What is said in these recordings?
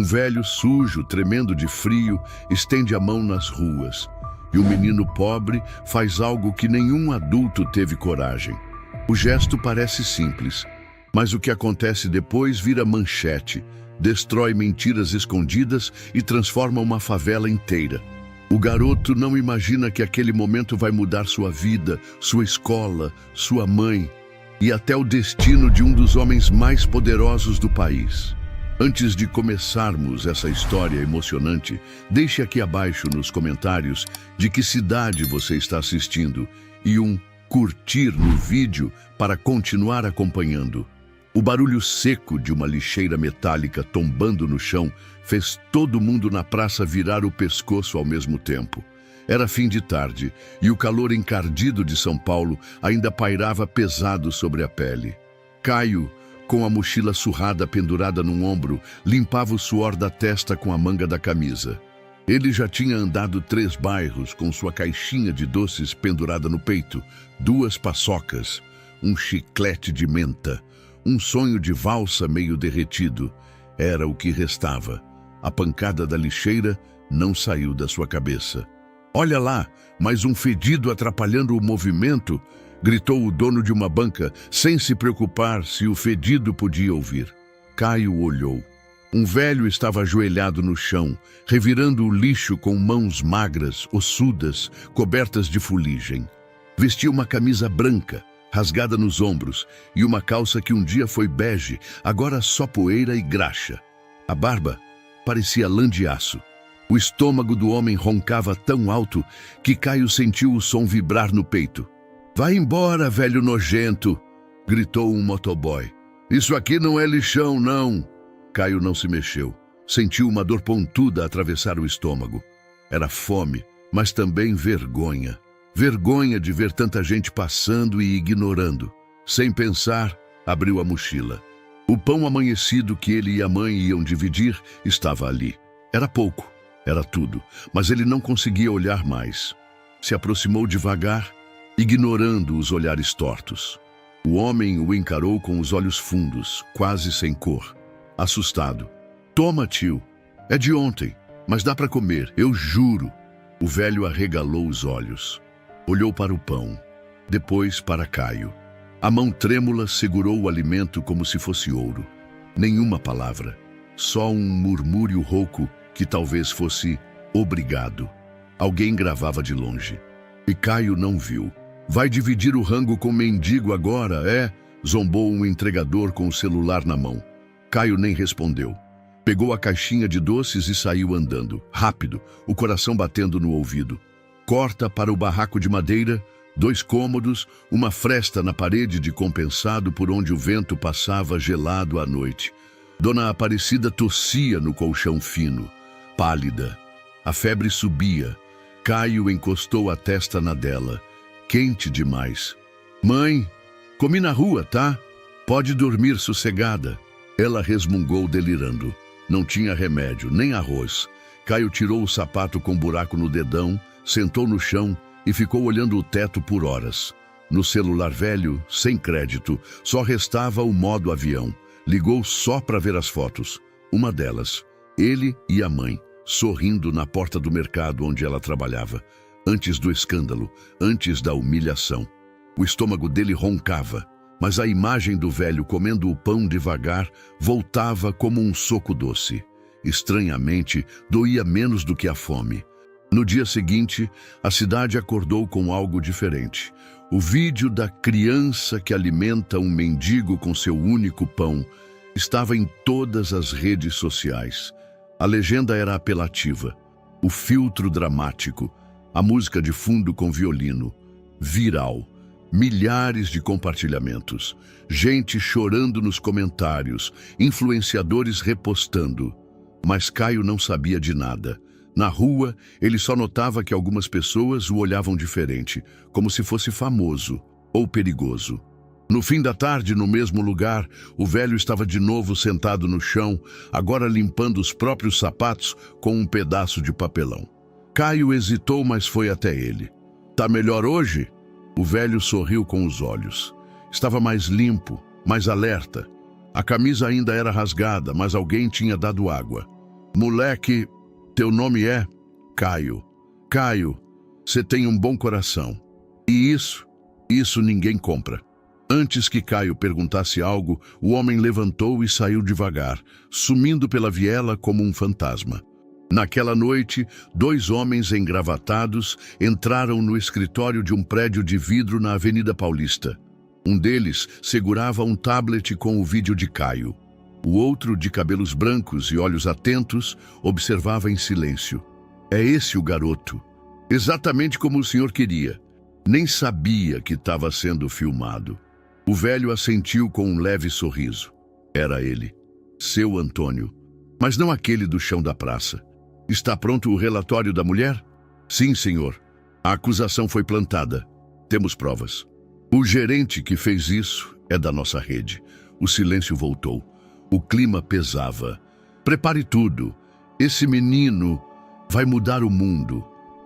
Um velho sujo, tremendo de frio, estende a mão nas ruas. E o menino pobre faz algo que nenhum adulto teve coragem. O gesto parece simples, mas o que acontece depois vira manchete, destrói mentiras escondidas e transforma uma favela inteira. O garoto não imagina que aquele momento vai mudar sua vida, sua escola, sua mãe e até o destino de um dos homens mais poderosos do país. Antes de começarmos essa história emocionante, deixe aqui abaixo nos comentários de que cidade você está assistindo e um curtir no vídeo para continuar acompanhando. O barulho seco de uma lixeira metálica tombando no chão fez todo mundo na praça virar o pescoço ao mesmo tempo. Era fim de tarde e o calor encardido de São Paulo ainda pairava pesado sobre a pele. Caio, com a mochila surrada pendurada num ombro, limpava o suor da testa com a manga da camisa. Ele já tinha andado 3 bairros com sua caixinha de doces pendurada no peito, 2 paçocas, um chiclete de menta, um sonho de valsa meio derretido. Era o que restava. A pancada da lixeira não saiu da sua cabeça. "Olha lá, mais um fedido atrapalhando o movimento", gritou o dono de uma banca, sem se preocupar se o fedido podia ouvir. Caio olhou. Um velho estava ajoelhado no chão, revirando o lixo com mãos magras, ossudas, cobertas de fuligem. Vestia uma camisa branca, rasgada nos ombros, e uma calça que um dia foi bege, agora só poeira e graxa. A barba parecia lã de aço. O estômago do homem roncava tão alto que Caio sentiu o som vibrar no peito. "Vai embora, velho nojento", gritou um motoboy. "Isso aqui não é lixão, não." Caio não se mexeu. Sentiu uma dor pontuda atravessar o estômago. Era fome, mas também vergonha. Vergonha de ver tanta gente passando e ignorando. Sem pensar, abriu a mochila. O pão amanhecido que ele e a mãe iam dividir estava ali. Era pouco, era tudo, mas ele não conseguia olhar mais. Se aproximou devagar, ignorando os olhares tortos. O homem o encarou com os olhos fundos, quase sem cor. Assustado. "Toma, tio. É de ontem, mas dá para comer, eu juro." O velho arregalou os olhos. Olhou para o pão, depois para Caio. A mão trêmula segurou o alimento como se fosse ouro. Nenhuma palavra, só um murmúrio rouco que talvez fosse obrigado. Alguém gravava de longe. E Caio não viu. "Vai dividir o rango com o mendigo agora, é?" zombou um entregador com o celular na mão. Caio nem respondeu. Pegou a caixinha de doces e saiu andando, rápido, o coração batendo no ouvido. Corta para o barraco de madeira, 2 cômodos, uma fresta na parede de compensado por onde o vento passava gelado à noite. Dona Aparecida tossia no colchão fino, pálida. A febre subia. Caio encostou a testa na dela, quente demais. "Mãe, comi na rua, tá? Pode dormir sossegada." Ela resmungou delirando. Não tinha remédio, nem arroz. Caio tirou o sapato com buraco no dedão, sentou no chão e ficou olhando o teto por horas. No celular velho, sem crédito, só restava o modo avião. Ligou só para ver as fotos. Uma delas, ele e a mãe, sorrindo na porta do mercado onde ela trabalhava. Antes do escândalo, antes da humilhação. O estômago dele roncava, mas a imagem do velho comendo o pão devagar voltava como um soco doce. Estranhamente, doía menos do que a fome. No dia seguinte, a cidade acordou com algo diferente. O vídeo da criança que alimenta um mendigo com seu único pão estava em todas as redes sociais. A legenda era apelativa, o filtro dramático, a música de fundo com violino, viral. Milhares de compartilhamentos, gente chorando nos comentários, influenciadores repostando. Mas Caio não sabia de nada. Na rua, ele só notava que algumas pessoas o olhavam diferente, como se fosse famoso ou perigoso. No fim da tarde, no mesmo lugar, o velho estava de novo sentado no chão, agora limpando os próprios sapatos com um pedaço de papelão. Caio hesitou, mas foi até ele. "Tá melhor hoje?" O velho sorriu com os olhos. Estava mais limpo, mais alerta. A camisa ainda era rasgada, mas alguém tinha dado água. Moleque, teu nome é Caio. Caio, você tem um bom coração. E isso ninguém compra. Antes que Caio perguntasse algo, o homem levantou e saiu devagar, sumindo pela viela como um fantasma. Naquela noite, 2 homens engravatados entraram no escritório de um prédio de vidro na Avenida Paulista. Um deles segurava um tablet com o vídeo de Caio. O outro, de cabelos brancos e olhos atentos, observava em silêncio. É esse o garoto. Exatamente como o senhor queria. Nem sabia que estava sendo filmado. O velho assentiu com um leve sorriso. Era ele, seu Antônio, mas não aquele do chão da praça. Está pronto o relatório da mulher? Sim, senhor. A acusação foi plantada. Temos provas. O gerente que fez isso é da nossa rede. O silêncio voltou. O clima pesava. Prepare tudo. Esse menino vai mudar o mundo.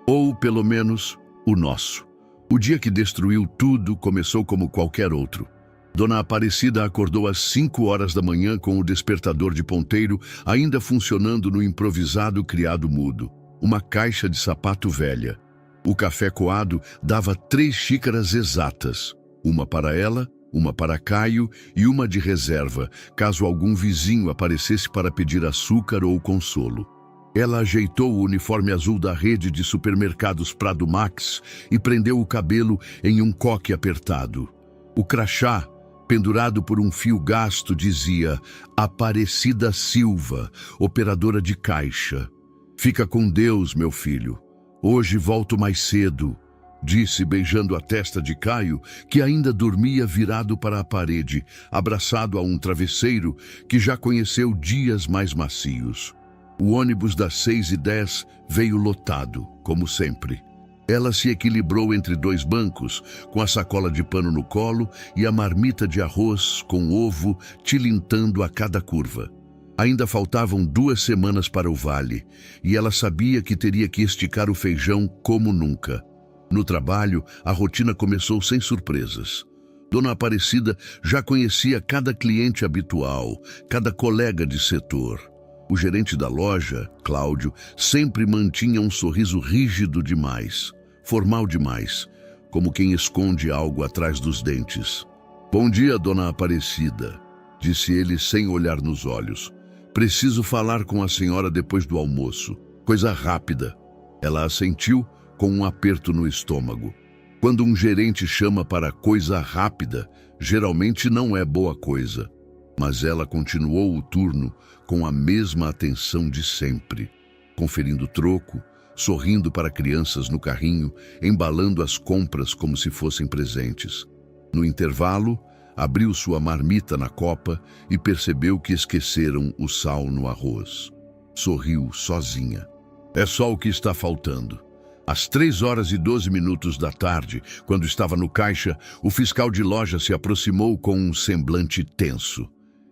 Ou, pelo menos, o nosso. O dia que destruiu tudo começou como qualquer outro. Dona Aparecida acordou às 5 horas da manhã com o despertador de ponteiro ainda funcionando no improvisado criado mudo. Uma caixa de sapato velha. O café coado dava 3 xícaras exatas. Uma para ela, uma para Caio e uma de reserva, caso algum vizinho aparecesse para pedir açúcar ou consolo. Ela ajeitou o uniforme azul da rede de supermercados Prado Max e prendeu o cabelo em um coque apertado. O crachá, pendurado por um fio gasto, dizia Aparecida Silva, operadora de caixa. Fica com Deus, meu filho. Hoje volto mais cedo, disse beijando a testa de Caio, que ainda dormia virado para a parede, abraçado a um travesseiro que já conheceu dias mais macios. O ônibus das 6h10 veio lotado, como sempre. Ela se equilibrou entre 2 bancos, com a sacola de pano no colo e a marmita de arroz com ovo tilintando a cada curva. Ainda faltavam 2 semanas para o vale, e ela sabia que teria que esticar o feijão como nunca. No trabalho, a rotina começou sem surpresas. Dona Aparecida já conhecia cada cliente habitual, cada colega de setor. O gerente da loja, Cláudio, sempre mantinha um sorriso rígido demais, formal demais, como quem esconde algo atrás dos dentes. Bom dia, Dona Aparecida, disse ele sem olhar nos olhos. Preciso falar com a senhora depois do almoço. Coisa rápida. Ela assentiu com um aperto no estômago. Quando um gerente chama para coisa rápida, geralmente não é boa coisa. Mas ela continuou o turno com a mesma atenção de sempre, conferindo troco, sorrindo para crianças no carrinho, embalando as compras como se fossem presentes. No intervalo, abriu sua marmita na copa e percebeu que esqueceram o sal no arroz. Sorriu sozinha. É só o que está faltando. Às 3h12 da tarde, quando estava no caixa, o fiscal de loja se aproximou com um semblante tenso.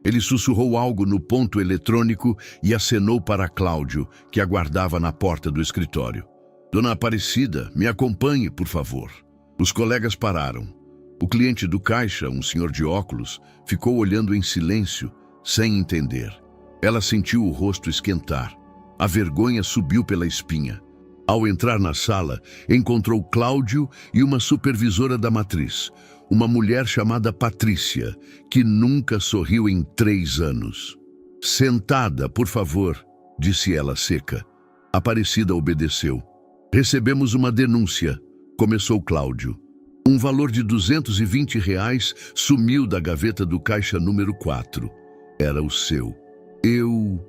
Ele sussurrou algo no ponto eletrônico e acenou para Cláudio, que aguardava na porta do escritório. Dona Aparecida, me acompanhe, por favor. Os colegas pararam. O cliente do caixa, um senhor de óculos, ficou olhando em silêncio, sem entender. Ela sentiu o rosto esquentar. A vergonha subiu pela espinha. Ao entrar na sala, encontrou Cláudio e uma supervisora da matriz, uma mulher chamada Patrícia, que nunca sorriu em 3 anos. Sentada, por favor, disse ela seca. Aparecida obedeceu. Recebemos uma denúncia, começou Cláudio. Um valor de R$ 220 sumiu da gaveta do caixa número 4. Era o seu. Eu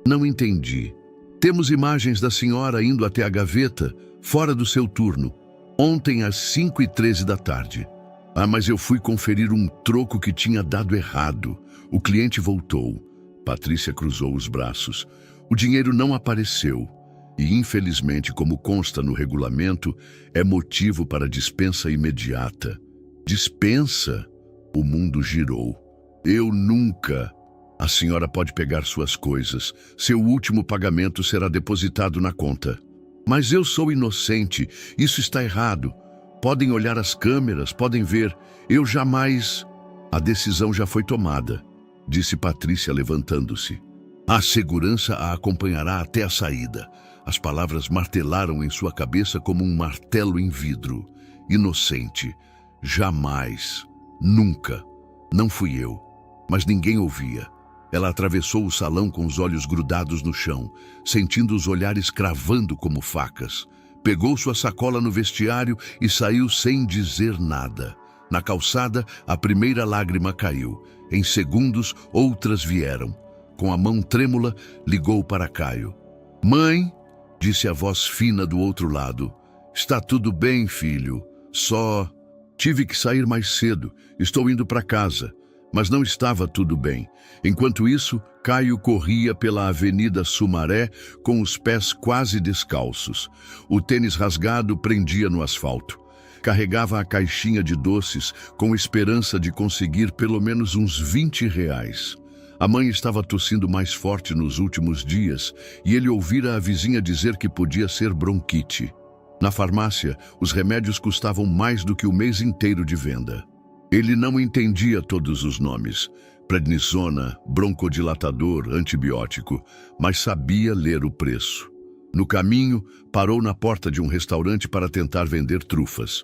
não entendi. Temos imagens da senhora indo até a gaveta, fora do seu turno, ontem às 5h13 da tarde. Ah, mas eu fui conferir um troco que tinha dado errado. O cliente voltou. Patrícia cruzou os braços. O dinheiro não apareceu. E, infelizmente, como consta no regulamento, é motivo para dispensa imediata. Dispensa? O mundo girou. Eu nunca... A senhora pode pegar suas coisas. Seu último pagamento será depositado na conta. Mas eu sou inocente. Isso está errado. Podem olhar as câmeras, podem ver. Eu jamais... A decisão já foi tomada, disse Patrícia levantando-se. A segurança a acompanhará até a saída. As palavras martelaram em sua cabeça como um martelo em vidro. Inocente. Jamais. Nunca. Não fui eu. Mas ninguém ouvia. Ela atravessou o salão com os olhos grudados no chão, sentindo os olhares cravando como facas. Pegou sua sacola no vestiário e saiu sem dizer nada. Na calçada, a primeira lágrima caiu. Em segundos, outras vieram. Com a mão trêmula, ligou para Caio. "Mãe", disse a voz fina do outro lado. "Está tudo bem, filho. Só tive que sair mais cedo. Estou indo para casa." Mas não estava tudo bem. Enquanto isso, Caio corria pela Avenida Sumaré com os pés quase descalços. O tênis rasgado prendia no asfalto. Carregava a caixinha de doces com esperança de conseguir pelo menos uns R$ 20. A mãe estava tossindo mais forte nos últimos dias e ele ouvira a vizinha dizer que podia ser bronquite. Na farmácia, os remédios custavam mais do que o mês inteiro de venda. Ele não entendia todos os nomes, prednisona, broncodilatador, antibiótico, mas sabia ler o preço. No caminho, parou na porta de um restaurante para tentar vender trufas.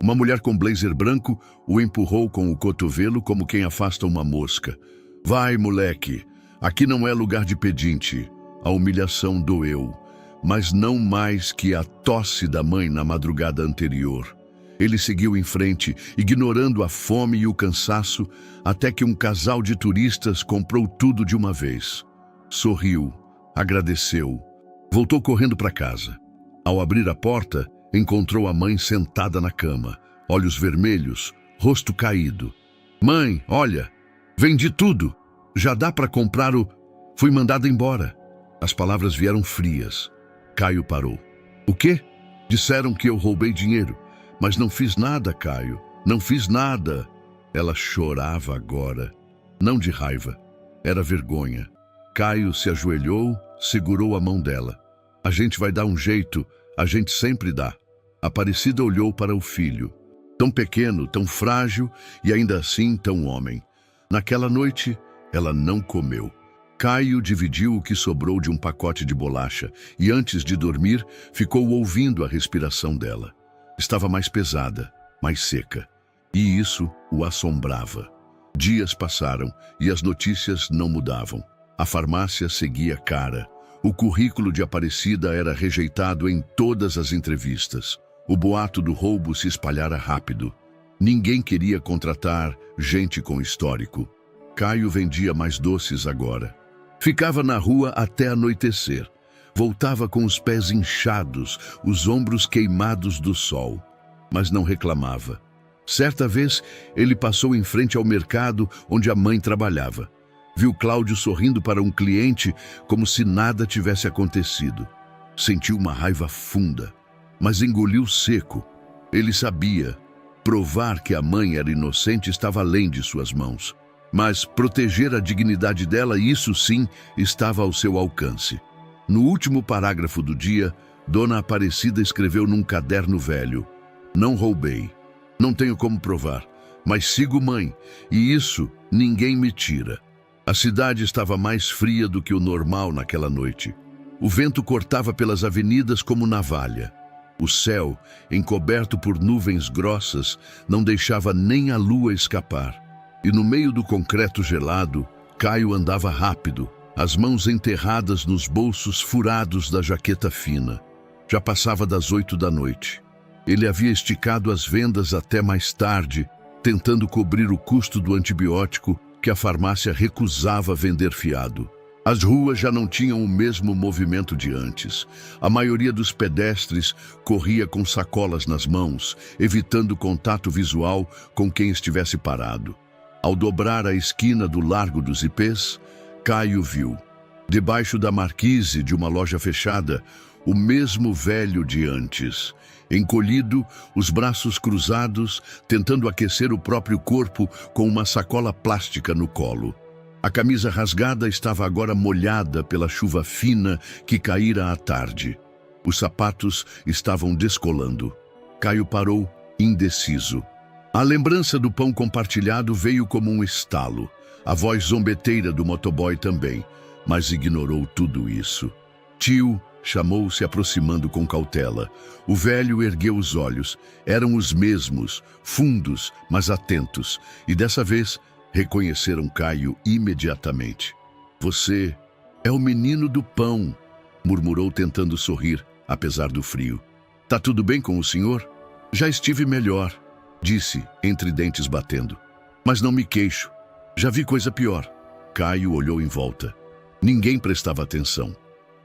Uma mulher com blazer branco o empurrou com o cotovelo como quem afasta uma mosca. "Vai, moleque, aqui não é lugar de pedinte." A humilhação doeu, mas não mais que a tosse da mãe na madrugada anterior. Ele seguiu em frente, ignorando a fome e o cansaço, até que um casal de turistas comprou tudo de uma vez. Sorriu, agradeceu, voltou correndo para casa. Ao abrir a porta, encontrou a mãe sentada na cama, olhos vermelhos, rosto caído. "Mãe, olha, vendi tudo. Já dá para comprar o..." "Fui mandada embora." As palavras vieram frias. Caio parou. "O quê?" "Disseram que eu roubei dinheiro. Mas não fiz nada, Caio. Não fiz nada." Ela chorava agora. Não de raiva. Era vergonha. Caio se ajoelhou, segurou a mão dela. "A gente vai dar um jeito. A gente sempre dá." Aparecida olhou para o filho. Tão pequeno, tão frágil e ainda assim tão homem. Naquela noite, ela não comeu. Caio dividiu o que sobrou de um pacote de bolacha e antes de dormir, ficou ouvindo a respiração dela. Estava mais pesada, mais seca. E isso o assombrava. Dias passaram e as notícias não mudavam. A farmácia seguia cara. O currículo de Aparecida era rejeitado em todas as entrevistas. O boato do roubo se espalhara rápido. Ninguém queria contratar gente com histórico. Caio vendia mais doces agora. Ficava na rua até anoitecer. Voltava com os pés inchados, os ombros queimados do sol. Mas não reclamava. Certa vez, ele passou em frente ao mercado onde a mãe trabalhava. Viu Cláudio sorrindo para um cliente como se nada tivesse acontecido. Sentiu uma raiva funda, mas engoliu seco. Ele sabia. Provar que a mãe era inocente estava além de suas mãos. Mas proteger a dignidade dela, isso sim, estava ao seu alcance. No último parágrafo do dia, Dona Aparecida escreveu num caderno velho: "Não roubei. Não tenho como provar, mas sigo mãe, e isso ninguém me tira." A cidade estava mais fria do que o normal naquela noite. O vento cortava pelas avenidas como navalha. O céu, encoberto por nuvens grossas, não deixava nem a lua escapar. E no meio do concreto gelado, Caio andava rápido, as mãos enterradas nos bolsos furados da jaqueta fina. Já passava das 8 da noite. Ele havia esticado as vendas até mais tarde, tentando cobrir o custo do antibiótico que a farmácia recusava vender fiado. As ruas já não tinham o mesmo movimento de antes. A maioria dos pedestres corria com sacolas nas mãos, evitando contato visual com quem estivesse parado. Ao dobrar a esquina do Largo dos Ipês, Caio viu, debaixo da marquise de uma loja fechada, o mesmo velho de antes, encolhido, os braços cruzados, tentando aquecer o próprio corpo com uma sacola plástica no colo. A camisa rasgada estava agora molhada pela chuva fina que caíra à tarde. Os sapatos estavam descolando. Caio parou, indeciso. A lembrança do pão compartilhado veio como um estalo. A voz zombeteira do motoboy também. mas ignorou tudo isso. Tio chamou, se aproximando com cautela. O velho ergueu os olhos. Eram os mesmos, fundos, mas atentos, e dessa vez reconheceram Caio imediatamente. Você é o menino do pão, murmurou tentando sorrir, apesar do frio. Tá tudo bem com o senhor? Já estive melhor, disse, entre dentes batendo. Mas não me queixo. Já vi coisa pior. Caio olhou em volta. Ninguém prestava atenção.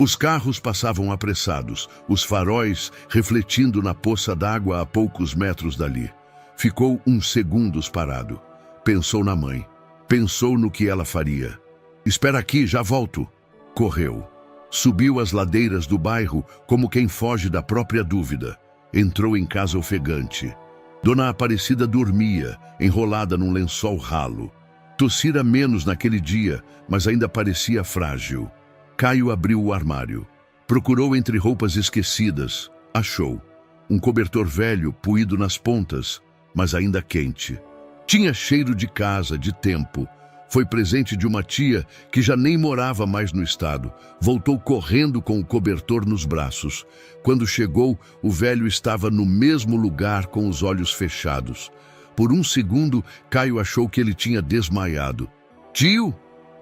Os carros passavam apressados, os faróis refletindo na poça d'água a poucos metros dali. Ficou uns segundos parado. Pensou na mãe. Pensou no que ela faria. Espera aqui, já volto. Correu. Subiu as ladeiras do bairro como quem foge da própria dúvida. Entrou em casa ofegante. Dona Aparecida dormia, enrolada num lençol ralo. Tossira menos naquele dia, mas ainda parecia frágil. Caio abriu o armário. Procurou entre roupas esquecidas. Achou. Um cobertor velho, puído nas pontas, mas ainda quente. Tinha cheiro de casa, de tempo. Foi presente de uma tia que já nem morava mais no estado. Voltou correndo com o cobertor nos braços. Quando chegou, o velho estava no mesmo lugar com os olhos fechados. Por um segundo, Caio achou que ele tinha desmaiado. Tio,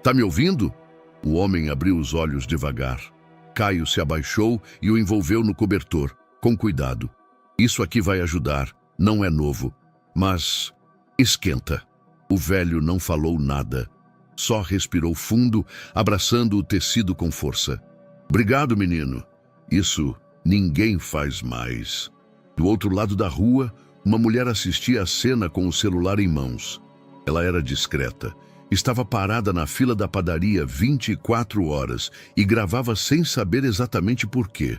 tá me ouvindo? O homem abriu os olhos devagar. Caio se abaixou e o envolveu no cobertor, com cuidado. Isso aqui vai ajudar, não é novo, mas esquenta. O velho não falou nada, só respirou fundo, abraçando o tecido com força. Obrigado, menino. Isso ninguém faz mais. Do outro lado da rua, uma mulher assistia à cena com o celular em mãos. Ela era discreta. Estava parada na fila da padaria 24 horas e gravava sem saber exatamente por quê.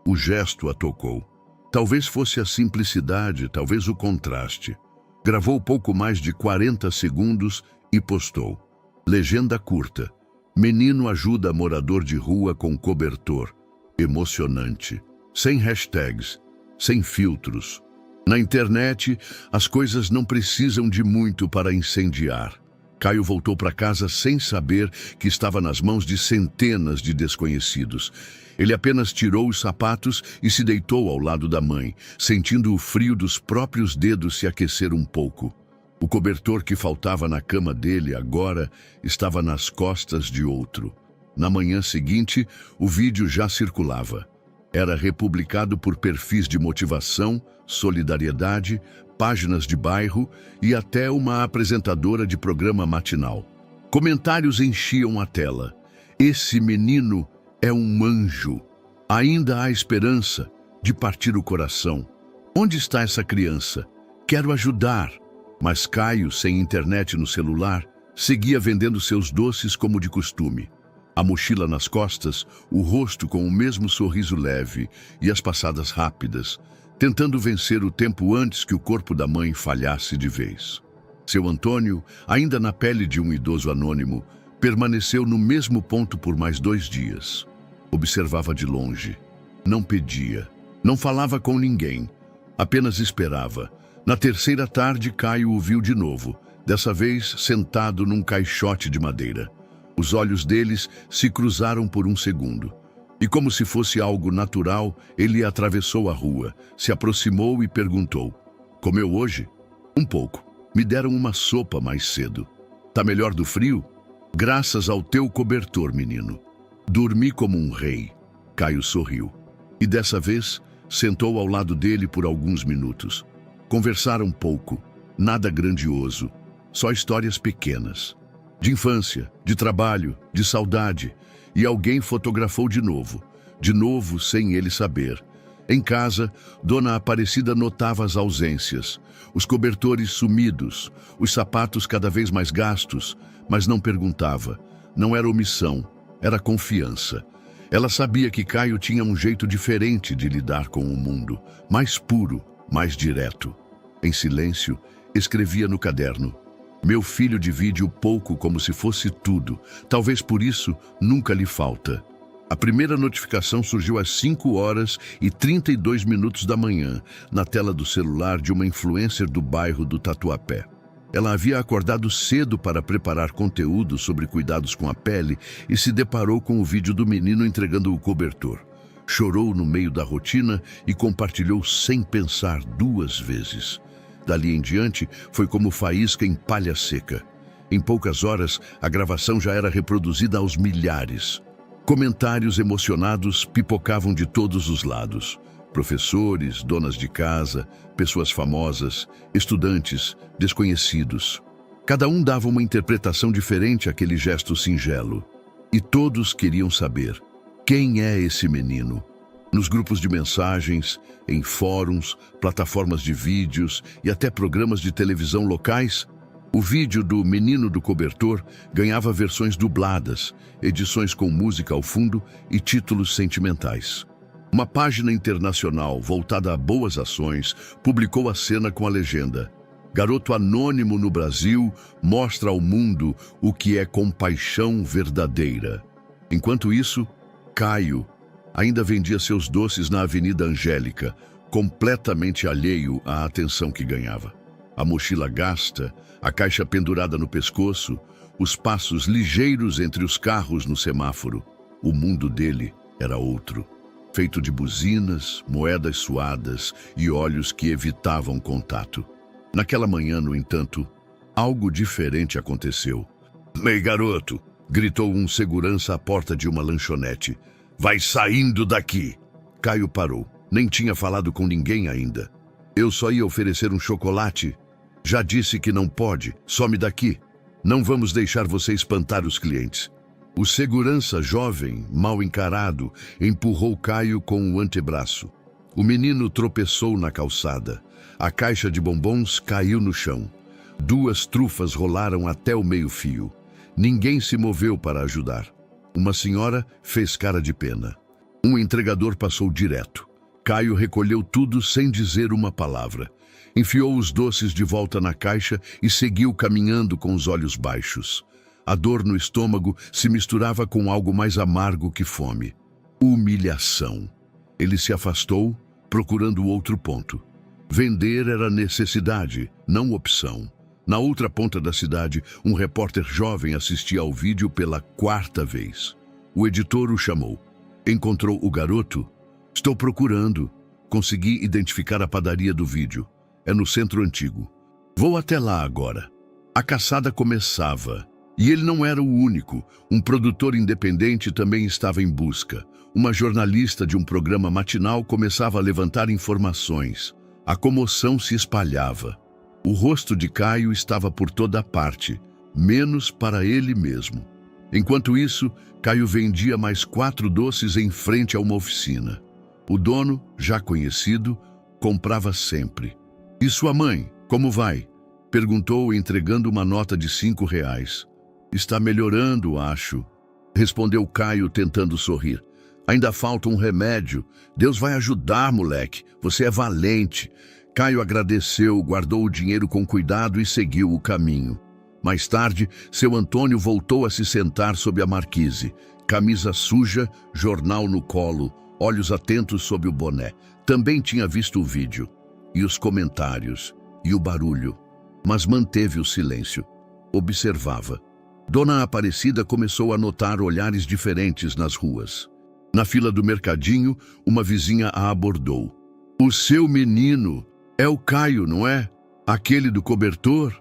O gesto a tocou. Talvez fosse a simplicidade, talvez o contraste. Gravou pouco mais de 40 segundos e postou. Legenda curta. Menino ajuda morador de rua com cobertor. Emocionante. Sem hashtags, sem filtros. Na internet, as coisas não precisam de muito para incendiar. Caio voltou para casa sem saber que estava nas mãos de centenas de desconhecidos. Ele apenas tirou os sapatos e se deitou ao lado da mãe, sentindo o frio dos próprios dedos se aquecer um pouco. O cobertor que faltava na cama dele agora estava nas costas de outro. Na manhã seguinte, o vídeo já circulava. Era republicado por perfis de motivação, solidariedade, páginas de bairro e até uma apresentadora de programa matinal. Comentários enchiam a tela. Esse menino é um anjo. Ainda há esperança de partir o coração. Onde está essa criança? Quero ajudar. Mas Caio, sem internet no celular, seguia vendendo seus doces como de costume. A mochila nas costas, o rosto com o mesmo sorriso leve e as passadas rápidas, tentando vencer o tempo antes que o corpo da mãe falhasse de vez. Seu Antônio, ainda na pele de um idoso anônimo, permaneceu no mesmo ponto por mais 2 dias. Observava de longe. Não pedia. Não falava com ninguém. Apenas esperava. Na terceira tarde, Caio o viu de novo, dessa vez sentado num caixote de madeira. Os olhos deles se cruzaram por um segundo. E como se fosse algo natural, ele atravessou a rua, se aproximou e perguntou. Comeu hoje? Um pouco. Me deram uma sopa mais cedo. Tá melhor do frio? Graças ao teu cobertor, menino. Dormi como um rei. Caio sorriu. E dessa vez, sentou ao lado dele por alguns minutos. Conversaram pouco, nada grandioso, só histórias pequenas. De infância, de trabalho, de saudade. E alguém fotografou de novo sem ele saber. Em casa, Dona Aparecida notava as ausências, os cobertores sumidos, os sapatos cada vez mais gastos, mas não perguntava. Não era omissão, era confiança. Ela sabia que Caio tinha um jeito diferente de lidar com o mundo, mais puro, mais direto. Em silêncio, escrevia no caderno. Meu filho divide o pouco como se fosse tudo. Talvez por isso nunca lhe falta. A primeira notificação surgiu às 5h32 da manhã, na tela do celular de uma influencer do bairro do Tatuapé. Ela havia acordado cedo para preparar conteúdo sobre cuidados com a pele e se deparou com o vídeo do menino entregando o cobertor. Chorou no meio da rotina e compartilhou sem pensar 2 vezes. Dali em diante, foi como faísca em palha seca. Em poucas horas, a gravação já era reproduzida aos milhares. Comentários emocionados pipocavam de todos os lados. Professores, donas de casa, pessoas famosas, estudantes, desconhecidos. Cada um dava uma interpretação diferente àquele gesto singelo. E todos queriam saber: quem é esse menino? Nos grupos de mensagens, em fóruns, plataformas de vídeos e até programas de televisão locais, o vídeo do Menino do Cobertor ganhava versões dubladas, edições com música ao fundo e títulos sentimentais. Uma página internacional voltada a boas ações publicou a cena com a legenda: Garoto anônimo no Brasil mostra ao mundo o que é compaixão verdadeira. Enquanto isso, Caio ainda vendia seus doces na Avenida Angélica, completamente alheio à atenção que ganhava. A mochila gasta, a caixa pendurada no pescoço, os passos ligeiros entre os carros no semáforo. O mundo dele era outro, feito de buzinas, moedas suadas e olhos que evitavam contato. Naquela manhã, no entanto, algo diferente aconteceu. "Ei, garoto!" gritou um segurança à porta de uma lanchonete. "Vai saindo daqui!" Caio parou. Nem tinha falado com ninguém ainda. "Eu só ia oferecer um chocolate. Já disse que não pode. Some daqui. Não vamos deixar você espantar os clientes." O segurança jovem, mal encarado, empurrou Caio com o antebraço. O menino tropeçou na calçada. A caixa de bombons caiu no chão. 2 trufas rolaram até o meio-fio. Ninguém se moveu para ajudar. Uma senhora fez cara de pena. Um entregador passou direto. Caio recolheu tudo sem dizer uma palavra. Enfiou os doces de volta na caixa e seguiu caminhando com os olhos baixos. A dor no estômago se misturava com algo mais amargo que fome. Humilhação. Ele se afastou, procurando outro ponto. Vender era necessidade, não opção. Na outra ponta da cidade, um repórter jovem assistia ao vídeo pela 4ª vez. O editor o chamou. "Encontrou o garoto?" "Estou procurando. Consegui identificar a padaria do vídeo. É no centro antigo. Vou até lá agora." A caçada começava. E ele não era o único. Um produtor independente também estava em busca. Uma jornalista de um programa matinal começava a levantar informações. A comoção se espalhava. O rosto de Caio estava por toda parte, menos para ele mesmo. Enquanto isso, Caio vendia mais 4 doces em frente a uma oficina. O dono, já conhecido, comprava sempre. "E sua mãe, como vai?" perguntou, entregando uma nota de R$5. "Está melhorando, acho", respondeu Caio, tentando sorrir. "Ainda falta um remédio. Deus vai ajudar, moleque. Você é valente." Caio agradeceu, guardou o dinheiro com cuidado e seguiu o caminho. Mais tarde, seu Antônio voltou a se sentar sob a marquise. Camisa suja, jornal no colo, olhos atentos sob o boné. Também tinha visto o vídeo, e os comentários, e o barulho, mas manteve o silêncio. Observava. Dona Aparecida começou a notar olhares diferentes nas ruas. Na fila do mercadinho, uma vizinha a abordou. "O seu menino é o Caio, não é? Aquele do cobertor?"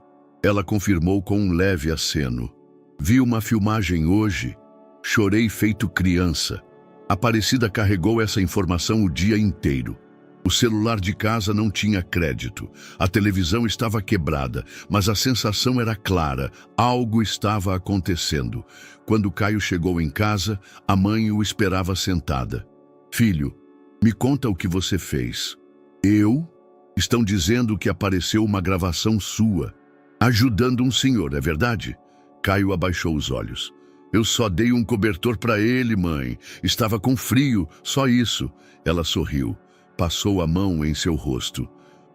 Ela confirmou com um leve aceno. "Vi uma filmagem hoje. Chorei feito criança." Aparecida carregou essa informação o dia inteiro. O celular de casa não tinha crédito. A televisão estava quebrada, mas a sensação era clara. Algo estava acontecendo. Quando Caio chegou em casa, a mãe o esperava sentada. "Filho, me conta o que você fez." "Eu? Estão dizendo que apareceu uma gravação sua, ajudando um senhor, é verdade?" Caio abaixou os olhos. "Eu só dei um cobertor para ele, mãe. Estava com frio, só isso." Ela sorriu. Passou a mão em seu rosto.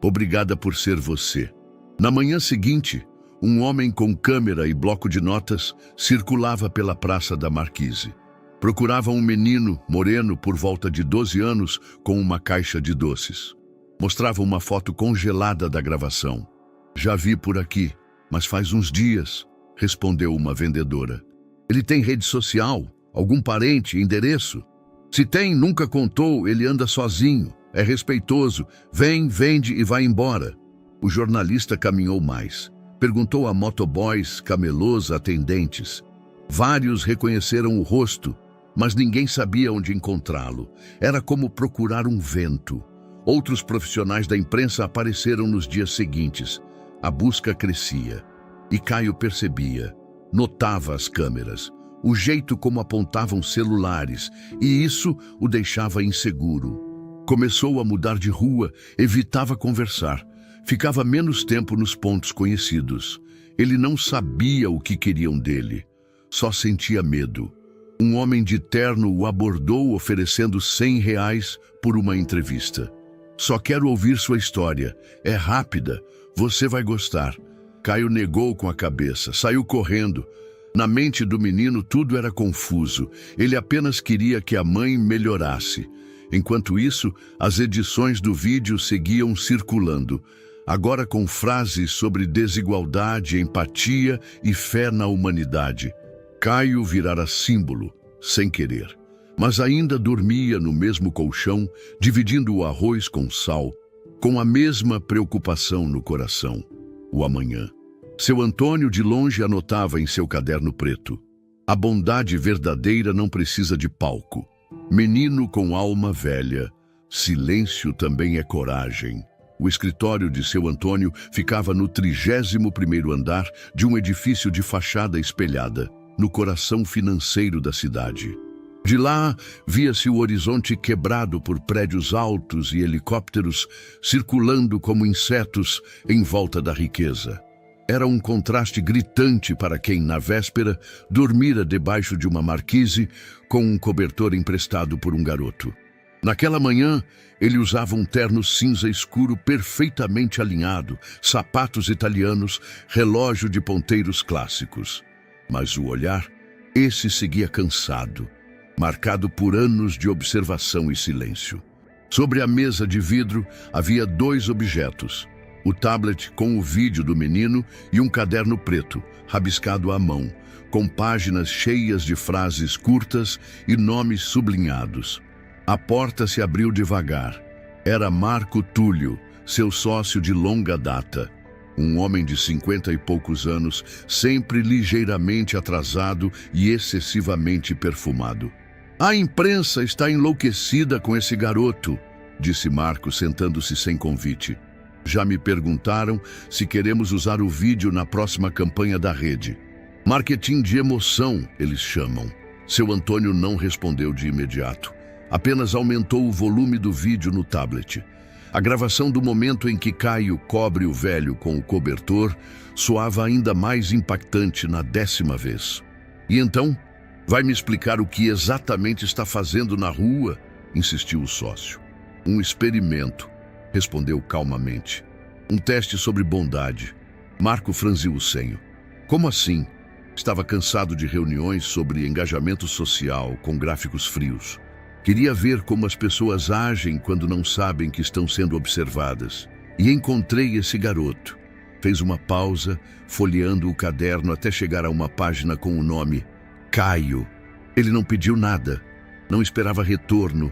"Obrigada por ser você." Na manhã seguinte, um homem com câmera e bloco de notas circulava pela praça da Marquise. Procurava um menino moreno por volta de 12 anos com uma caixa de doces. Mostrava uma foto congelada da gravação. "Já vi por aqui." Mas faz uns dias, respondeu uma vendedora. Ele tem rede social? Algum parente, endereço? Se tem, nunca contou, ele anda sozinho, é respeitoso, vem, vende e vai embora. O jornalista caminhou mais. Perguntou a motoboys, camelôs, atendentes. Vários reconheceram o rosto, mas ninguém sabia onde encontrá-lo. Era como procurar um vento. Outros profissionais da imprensa apareceram nos dias seguintes. A busca crescia. E Caio percebia, notava as câmeras, o jeito como apontavam celulares, e isso o deixava inseguro. Começou a mudar de rua, evitava conversar, ficava menos tempo nos pontos conhecidos. Ele não sabia o que queriam dele, só sentia medo. Um homem de terno o abordou oferecendo R$ 100 por uma entrevista. Só quero ouvir sua história, é rápida, você vai gostar. Caio negou com a cabeça, saiu correndo. Na mente do menino tudo era confuso. Ele apenas queria que a mãe melhorasse. Enquanto isso, as edições do vídeo seguiam circulando, agora com frases sobre desigualdade, empatia e fé na humanidade. Caio virara símbolo, sem querer. Mas ainda dormia no mesmo colchão, dividindo o arroz com sal, com a mesma preocupação no coração. O amanhã. Seu Antônio de longe anotava em seu caderno preto. A bondade verdadeira não precisa de palco. Menino com alma velha, silêncio também é coragem. O escritório de seu Antônio ficava no 31º andar de um edifício de fachada espelhada, no coração financeiro da cidade. De lá, via-se o horizonte quebrado por prédios altos e helicópteros circulando como insetos em volta da riqueza. Era um contraste gritante para quem, na véspera, dormira debaixo de uma marquise com um cobertor emprestado por um garoto. Naquela manhã, ele usava um terno cinza escuro perfeitamente alinhado, sapatos italianos, relógio de ponteiros clássicos. Mas o olhar, esse seguia cansado, marcado por anos de observação e silêncio. Sobre a mesa de vidro havia 2 objetos: o tablet com o vídeo do menino e um caderno preto, rabiscado à mão, com páginas cheias de frases curtas e nomes sublinhados. A porta se abriu devagar. Era Marco Túlio, seu sócio de longa data. Um homem de 50 e poucos anos, sempre ligeiramente atrasado e excessivamente perfumado. A imprensa está enlouquecida com esse garoto, disse Marco, sentando-se sem convite. Já me perguntaram se queremos usar o vídeo na próxima campanha da rede. Marketing de emoção, eles chamam. Seu Antônio não respondeu de imediato. Apenas aumentou o volume do vídeo no tablet. A gravação do momento em que Caio cobre o velho com o cobertor soava ainda mais impactante na 10ª vez. E então, vai me explicar o que exatamente está fazendo na rua? Insistiu o sócio. Um experimento, respondeu calmamente. Um teste sobre bondade. Marco franziu o senho. Como assim? Estava cansado de reuniões sobre engajamento social com gráficos frios. Queria ver como as pessoas agem quando não sabem que estão sendo observadas. E encontrei esse garoto. Fez uma pausa, folheando o caderno até chegar a uma página com o nome Caio. Ele não pediu nada, não esperava retorno,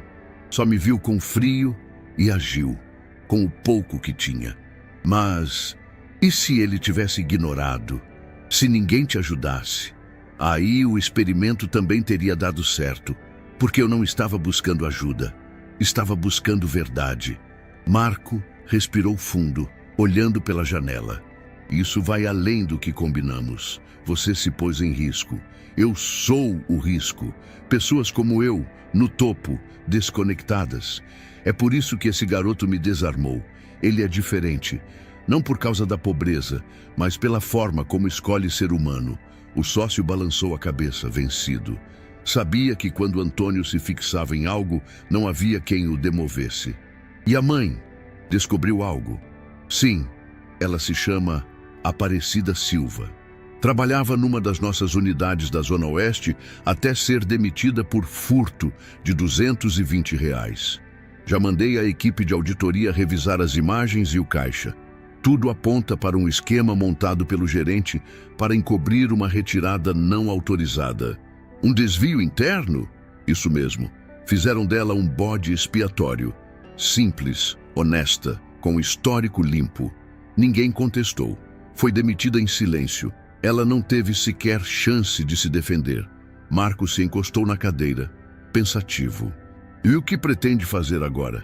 só me viu com frio e agiu, com o pouco que tinha. Mas, e se ele tivesse ignorado? Se ninguém te ajudasse? Aí o experimento também teria dado certo, porque eu não estava buscando ajuda, estava buscando verdade. Marco respirou fundo, olhando pela janela. Isso vai além do que combinamos. Você se pôs em risco. Eu sou o risco. Pessoas como eu, no topo, desconectadas. É por isso que esse garoto me desarmou. Ele é diferente. Não por causa da pobreza, mas pela forma como escolhe ser humano. O sócio balançou a cabeça, vencido. Sabia que quando Antônio se fixava em algo, não havia quem o demovesse. E a mãe? Descobriu algo? Sim, ela se chama Aparecida Silva. Trabalhava numa das nossas unidades da Zona Oeste até ser demitida por furto de R$ 220. Já mandei a equipe de auditoria revisar as imagens e o caixa. Tudo aponta para um esquema montado pelo gerente para encobrir uma retirada não autorizada. Um desvio interno? Isso mesmo. Fizeram dela um bode expiatório. Simples, honesta, com histórico limpo. Ninguém contestou. Foi demitida em silêncio. Ela não teve sequer chance de se defender. Marco se encostou na cadeira, pensativo. E o que pretende fazer agora?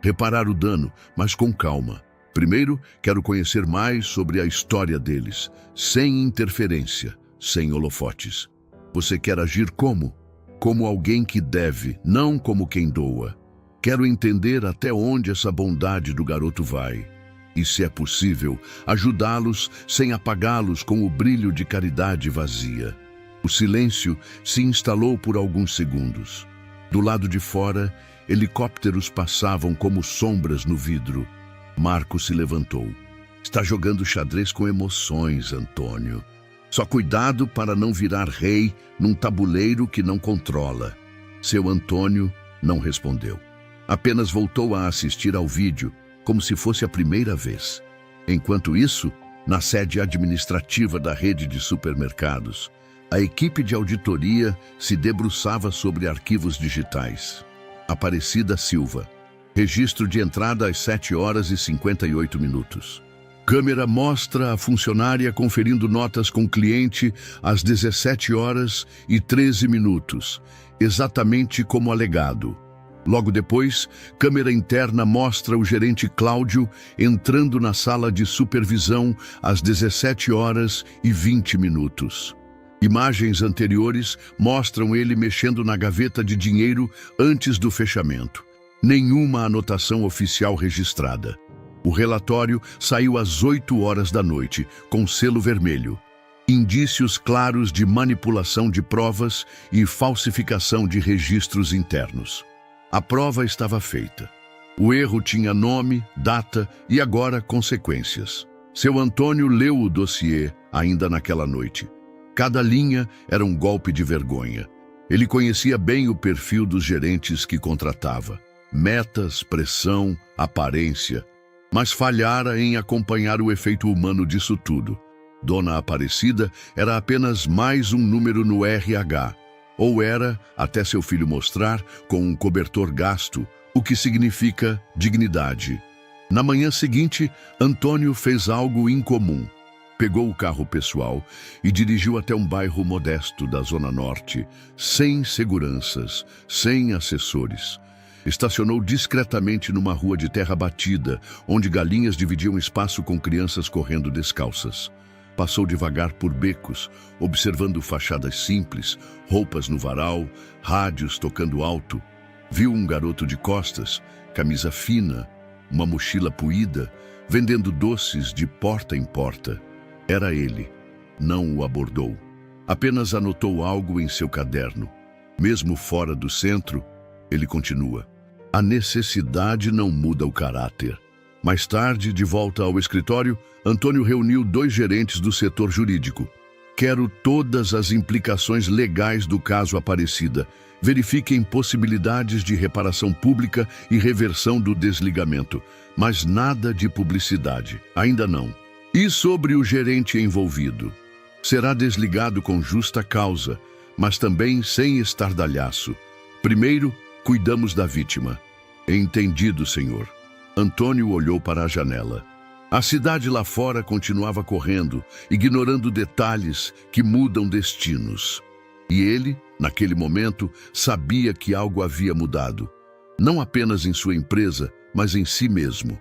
Reparar o dano, mas com calma. Primeiro, quero conhecer mais sobre a história deles, sem interferência, sem holofotes. Você quer agir como? Como alguém que deve, não como quem doa. Quero entender até onde essa bondade do garoto vai. E, se é possível, ajudá-los sem apagá-los com o brilho de caridade vazia. O silêncio se instalou por alguns segundos. Do lado de fora, helicópteros passavam como sombras no vidro. Marco se levantou. Está jogando xadrez com emoções, Antônio. Só cuidado para não virar rei num tabuleiro que não controla. Seu Antônio não respondeu. Apenas voltou a assistir ao vídeo, como se fosse a primeira vez. Enquanto isso, na sede administrativa da rede de supermercados, a equipe de auditoria se debruçava sobre arquivos digitais. Aparecida Silva. Registro de entrada às 7h58. Câmera mostra a funcionária conferindo notas com o cliente às 17h13, exatamente como alegado. Logo depois, câmera interna mostra o gerente Cláudio entrando na sala de supervisão às 17h20. Imagens anteriores mostram ele mexendo na gaveta de dinheiro antes do fechamento. Nenhuma anotação oficial registrada. O relatório saiu às 20h, com selo vermelho. Indícios claros de manipulação de provas e falsificação de registros internos. A prova estava feita. O erro tinha nome, data e agora consequências. Seu Antônio leu o dossiê ainda naquela noite. Cada linha era um golpe de vergonha. Ele conhecia bem o perfil dos gerentes que contratava. Metas, pressão, aparência. Mas falhara em acompanhar o efeito humano disso tudo. Dona Aparecida era apenas mais um número no RH. Ou era, até seu filho mostrar, com um cobertor gasto, o que significa dignidade. Na manhã seguinte, Antônio fez algo incomum. Pegou o carro pessoal e dirigiu até um bairro modesto da Zona Norte, sem seguranças, sem assessores. Estacionou discretamente numa rua de terra batida, onde galinhas dividiam espaço com crianças correndo descalças. Passou devagar por becos, observando fachadas simples, roupas no varal, rádios tocando alto. Viu um garoto de costas, camisa fina, uma mochila puída, vendendo doces de porta em porta. Era ele. Não o abordou. Apenas anotou algo em seu caderno. Mesmo fora do centro, ele continua. A necessidade não muda o caráter. Mais tarde, de volta ao escritório, Antônio reuniu 2 gerentes do setor jurídico. Quero todas as implicações legais do caso Aparecida. Verifiquem possibilidades de reparação pública e reversão do desligamento. Mas nada de publicidade. Ainda não. E sobre o gerente envolvido? Será desligado com justa causa, mas também sem estardalhaço. Primeiro, cuidamos da vítima. Entendido, senhor. Antônio olhou para a janela. A cidade lá fora continuava correndo, ignorando detalhes que mudam destinos. E ele, naquele momento, sabia que algo havia mudado. Não apenas em sua empresa, mas em si mesmo.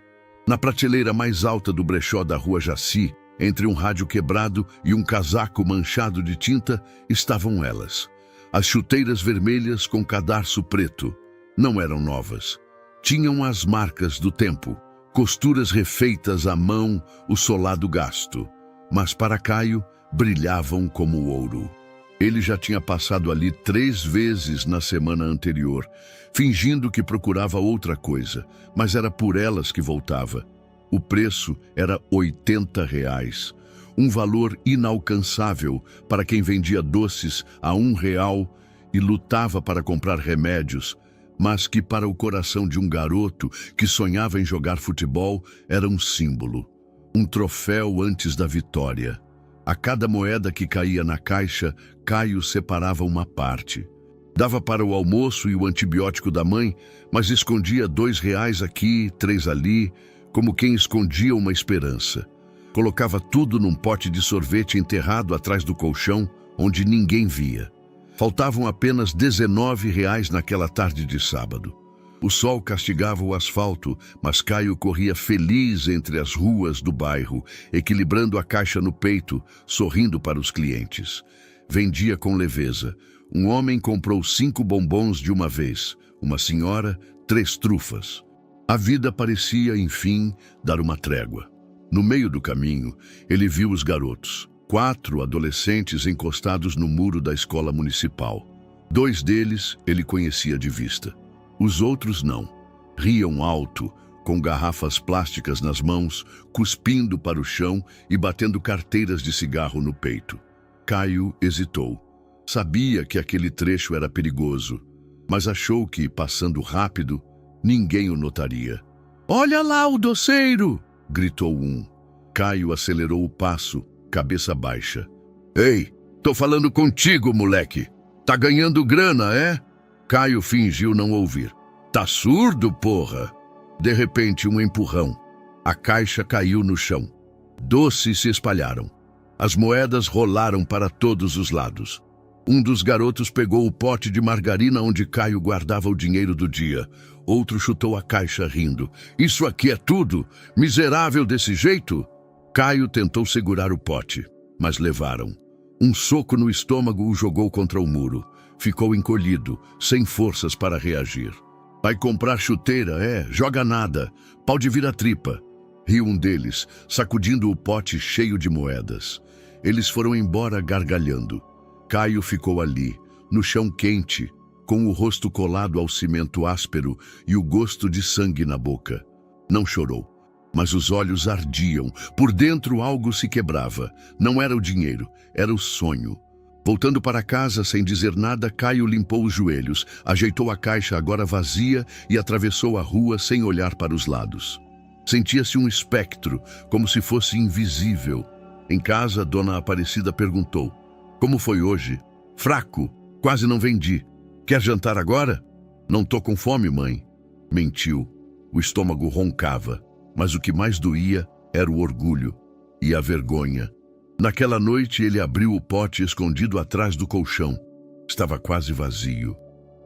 Na prateleira mais alta do brechó da Rua Jaci, entre um rádio quebrado e um casaco manchado de tinta, estavam elas. As chuteiras vermelhas com cadarço preto. Não eram novas. Tinham as marcas do tempo, costuras refeitas à mão, o solado gasto. Mas para Caio, brilhavam como ouro. Ele já tinha passado ali 3 vezes na semana anterior, fingindo que procurava outra coisa, mas era por elas que voltava. O preço era R$ 80, um valor inalcançável para quem vendia doces a R$ 1 e lutava para comprar remédios, mas que para o coração de um garoto que sonhava em jogar futebol era um símbolo. Um troféu antes da vitória. A cada moeda que caía na caixa, Caio separava uma parte. Dava para o almoço e o antibiótico da mãe, mas escondia R$ 2 aqui, 3 ali, como quem escondia uma esperança. Colocava tudo num pote de sorvete enterrado atrás do colchão, onde ninguém via. Faltavam apenas R$ 19 naquela tarde de sábado. O sol castigava o asfalto, mas Caio corria feliz entre as ruas do bairro, equilibrando a caixa no peito, sorrindo para os clientes. Vendia com leveza. Um homem comprou 5 bombons de uma vez, uma senhora, 3 trufas. A vida parecia, enfim, dar uma trégua. No meio do caminho, ele viu os garotos, 4 adolescentes encostados no muro da escola municipal. 2 deles ele conhecia de vista. Os outros não. Riam alto, com garrafas plásticas nas mãos, cuspindo para o chão e batendo carteiras de cigarro no peito. Caio hesitou. Sabia que aquele trecho era perigoso, mas achou que, passando rápido, ninguém o notaria. "Olha lá o doceiro!" gritou um. Caio acelerou o passo, cabeça baixa. "Ei, tô falando contigo, moleque! Tá ganhando grana, é?" Caio fingiu não ouvir. "Tá surdo, porra?" De repente, um empurrão. A caixa caiu no chão. Doces se espalharam. As moedas rolaram para todos os lados. Um dos garotos pegou o pote de margarina onde Caio guardava o dinheiro do dia. Outro chutou a caixa rindo. "Isso aqui é tudo? Miserável desse jeito?" Caio tentou segurar o pote, mas levaram. Um soco no estômago o jogou contra o muro. Ficou encolhido, sem forças para reagir. "Vai comprar chuteira, é? Joga nada. Pau de vira tripa." Riu um deles, sacudindo o pote cheio de moedas. Eles foram embora gargalhando. Caio ficou ali, no chão quente, com o rosto colado ao cimento áspero e o gosto de sangue na boca. Não chorou, mas os olhos ardiam. Por dentro algo se quebrava. Não era o dinheiro, era o sonho. Voltando para casa sem dizer nada, Caio limpou os joelhos, ajeitou a caixa agora vazia e atravessou a rua sem olhar para os lados. Sentia-se um espectro, como se fosse invisível. Em casa, Dona Aparecida perguntou: "Como foi hoje?" "Fraco, quase não vendi. Quer jantar agora?" "Não tô com fome, mãe." Mentiu. O estômago roncava, mas o que mais doía era o orgulho e a vergonha. Naquela noite ele abriu o pote escondido atrás do colchão. Estava quase vazio.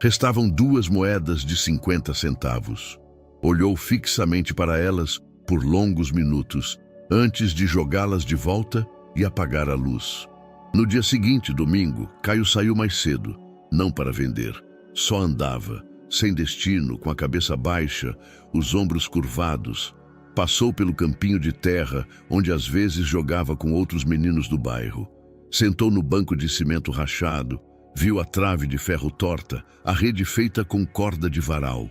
Restavam 2 moedas de 50 centavos. Olhou fixamente para elas por longos minutos, antes de jogá-las de volta e apagar a luz. No dia seguinte, domingo, Caio saiu mais cedo, não para vender. Só andava, sem destino, com a cabeça baixa, os ombros curvados. Passou pelo campinho de terra, onde às vezes jogava com outros meninos do bairro. Sentou no banco de cimento rachado, viu a trave de ferro torta, a rede feita com corda de varal.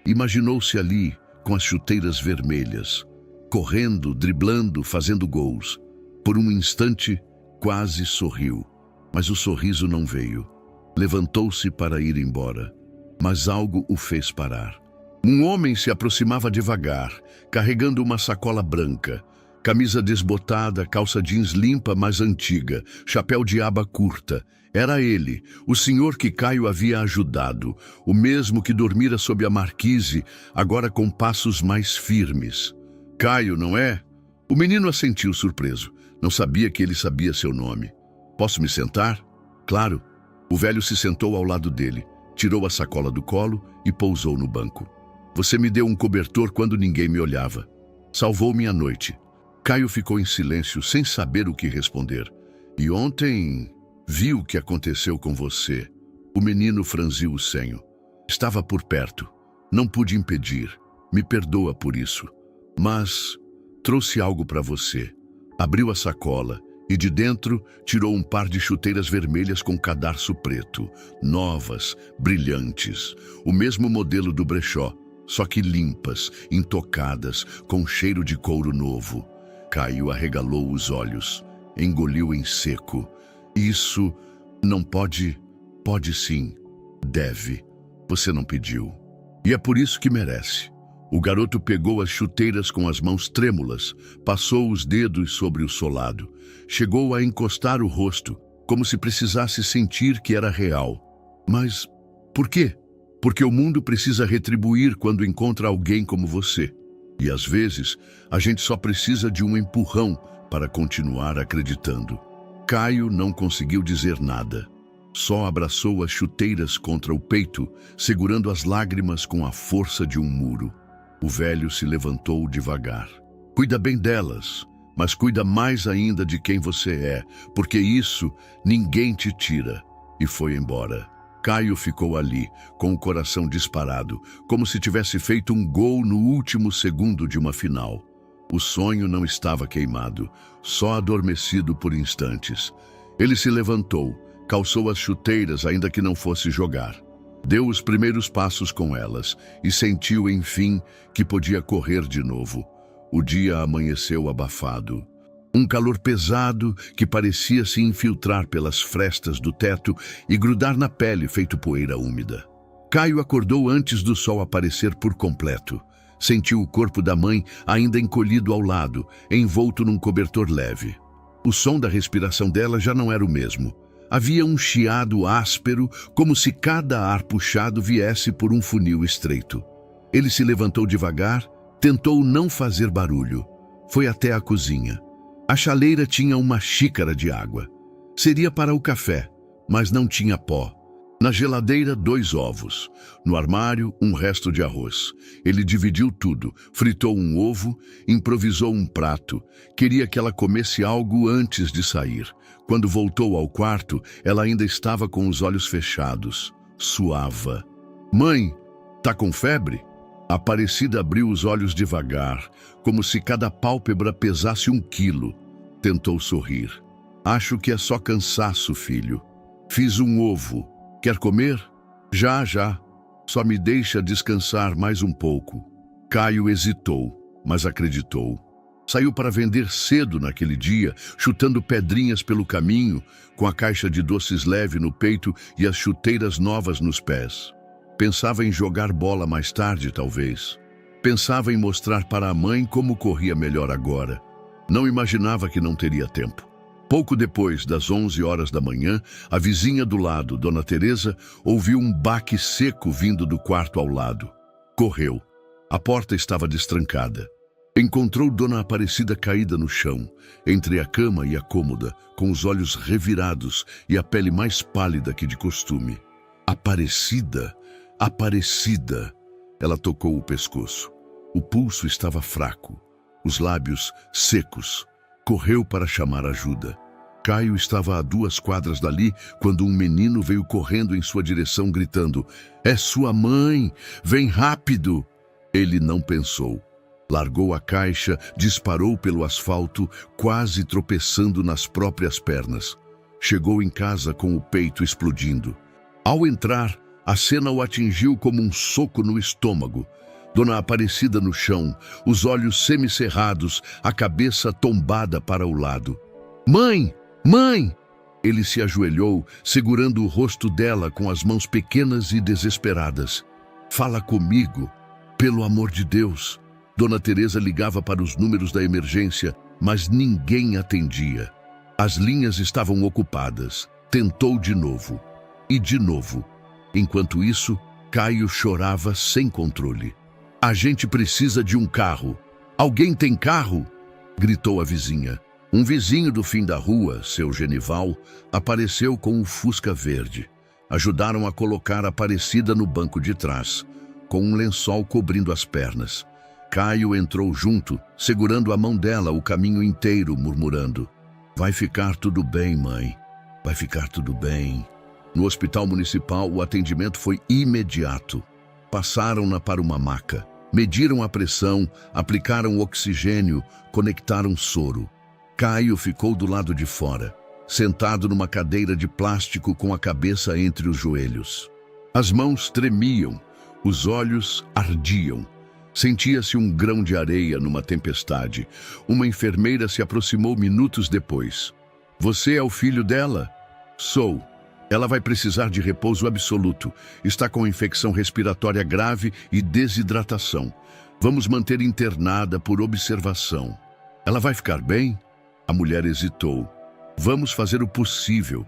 Imaginou-se ali, com as chuteiras vermelhas, correndo, driblando, fazendo gols. Por um instante, quase sorriu, mas o sorriso não veio. Levantou-se para ir embora, mas algo o fez parar. Um homem se aproximava devagar, carregando uma sacola branca, camisa desbotada, calça jeans limpa, mas antiga, chapéu de aba curta. Era ele, o senhor que Caio havia ajudado, o mesmo que dormira sob a marquise, agora com passos mais firmes. "Caio, não é?" O menino assentiu surpreso. Não sabia que ele sabia seu nome. "Posso me sentar?" "Claro." O velho se sentou ao lado dele, tirou a sacola do colo e pousou no banco. "Você me deu um cobertor quando ninguém me olhava. Salvou minha noite." Caio ficou em silêncio, sem saber o que responder. "E ontem vi o que aconteceu com você." O menino franziu o senho. "Estava por perto. Não pude impedir. Me perdoa por isso. Mas trouxe algo para você." Abriu a sacola e de dentro tirou um par de chuteiras vermelhas com cadarço preto, novas, brilhantes, o mesmo modelo do brechó, só que limpas, intocadas, com cheiro de couro novo. Caio arregalou os olhos, engoliu em seco. "Isso não pode... Pode sim. Deve. Você não pediu. E é por isso que merece." O garoto pegou as chuteiras com as mãos trêmulas, passou os dedos sobre o solado. Chegou a encostar o rosto, como se precisasse sentir que era real. Mas por quê? Porque o mundo precisa retribuir quando encontra alguém como você. E às vezes, a gente só precisa de um empurrão para continuar acreditando. Caio não conseguiu dizer nada. Só abraçou as chuteiras contra o peito, segurando as lágrimas com a força de um muro. O velho se levantou devagar. Cuida bem delas, mas cuida mais ainda de quem você é, porque isso ninguém te tira. E foi embora. Caio ficou ali, com o coração disparado, como se tivesse feito um gol no último segundo de uma final. O sonho não estava queimado, só adormecido por instantes. Ele se levantou, calçou as chuteiras, ainda que não fosse jogar. Deu os primeiros passos com elas e sentiu, enfim, que podia correr de novo. O dia amanheceu abafado. Um calor pesado que parecia se infiltrar pelas frestas do teto e grudar na pele feito poeira úmida. Caio acordou antes do sol aparecer por completo. Sentiu o corpo da mãe ainda encolhido ao lado, envolto num cobertor leve. O som da respiração dela já não era o mesmo. Havia um chiado áspero, como se cada ar puxado viesse por um funil estreito. Ele se levantou devagar, tentou não fazer barulho. Foi até a cozinha. A chaleira tinha uma xícara de água. Seria para o café, mas não tinha pó. Na geladeira, 2 ovos. No armário, um resto de arroz. Ele dividiu tudo, fritou um ovo, improvisou um prato. Queria que ela comesse algo antes de sair. Quando voltou ao quarto, ela ainda estava com os olhos fechados. Suava. Mãe, tá com febre? Aparecida abriu os olhos devagar, como se cada pálpebra pesasse 1 quilo. Tentou sorrir. Acho que é só cansaço, filho. Fiz um ovo. Quer comer? Já. Só me deixa descansar mais um pouco. Caio hesitou, mas acreditou. Saiu para vender cedo naquele dia, chutando pedrinhas pelo caminho, com a caixa de doces leve no peito e as chuteiras novas nos pés. Pensava em jogar bola mais tarde, talvez. Pensava em mostrar para a mãe como corria melhor agora. Não imaginava que não teria tempo. Pouco depois das 11 horas da manhã, a vizinha do lado, Dona Teresa, ouviu um baque seco vindo do quarto ao lado. Correu. A porta estava destrancada. Encontrou Dona Aparecida caída no chão, entre a cama e a cômoda, com os olhos revirados e a pele mais pálida que de costume. Aparecida! Aparecida! Ela tocou o pescoço. O pulso estava fraco, os lábios secos. Correu para chamar ajuda. Caio estava a 2 quadras dali quando um menino veio correndo em sua direção gritando: "É sua mãe! Vem rápido!" Ele não pensou. Largou a caixa, disparou pelo asfalto, quase tropeçando nas próprias pernas. Chegou em casa com o peito explodindo. Ao entrar, a cena o atingiu como um soco no estômago. Dona Aparecida no chão, os olhos semicerrados, a cabeça tombada para o lado. "Mãe! Mãe!" Ele se ajoelhou, segurando o rosto dela com as mãos pequenas e desesperadas. "Fala comigo, pelo amor de Deus." Dona Teresa ligava para os números da emergência, mas ninguém atendia. As linhas estavam ocupadas. Tentou de novo. E de novo. Enquanto isso, Caio chorava sem controle. "A gente precisa de um carro. Alguém tem carro?" gritou a vizinha. Um vizinho do fim da rua, seu Genival, apareceu com um Fusca verde. Ajudaram a colocar a Aparecida no banco de trás, com um lençol cobrindo as pernas. Caio entrou junto, segurando a mão dela o caminho inteiro, murmurando: "Vai ficar tudo bem, mãe. Vai ficar tudo bem." No hospital municipal, o atendimento foi imediato. Passaram-na para uma maca. Mediram a pressão, aplicaram oxigênio, conectaram soro. Caio ficou do lado de fora, sentado numa cadeira de plástico com a cabeça entre os joelhos. As mãos tremiam, os olhos ardiam. Sentia-se um grão de areia numa tempestade. Uma enfermeira se aproximou minutos depois. "Você é o filho dela?" "Sou. Ela vai precisar de repouso absoluto. Está com infecção respiratória grave e desidratação. Vamos manter internada por observação. Ela vai ficar bem? A mulher hesitou. Vamos fazer o possível,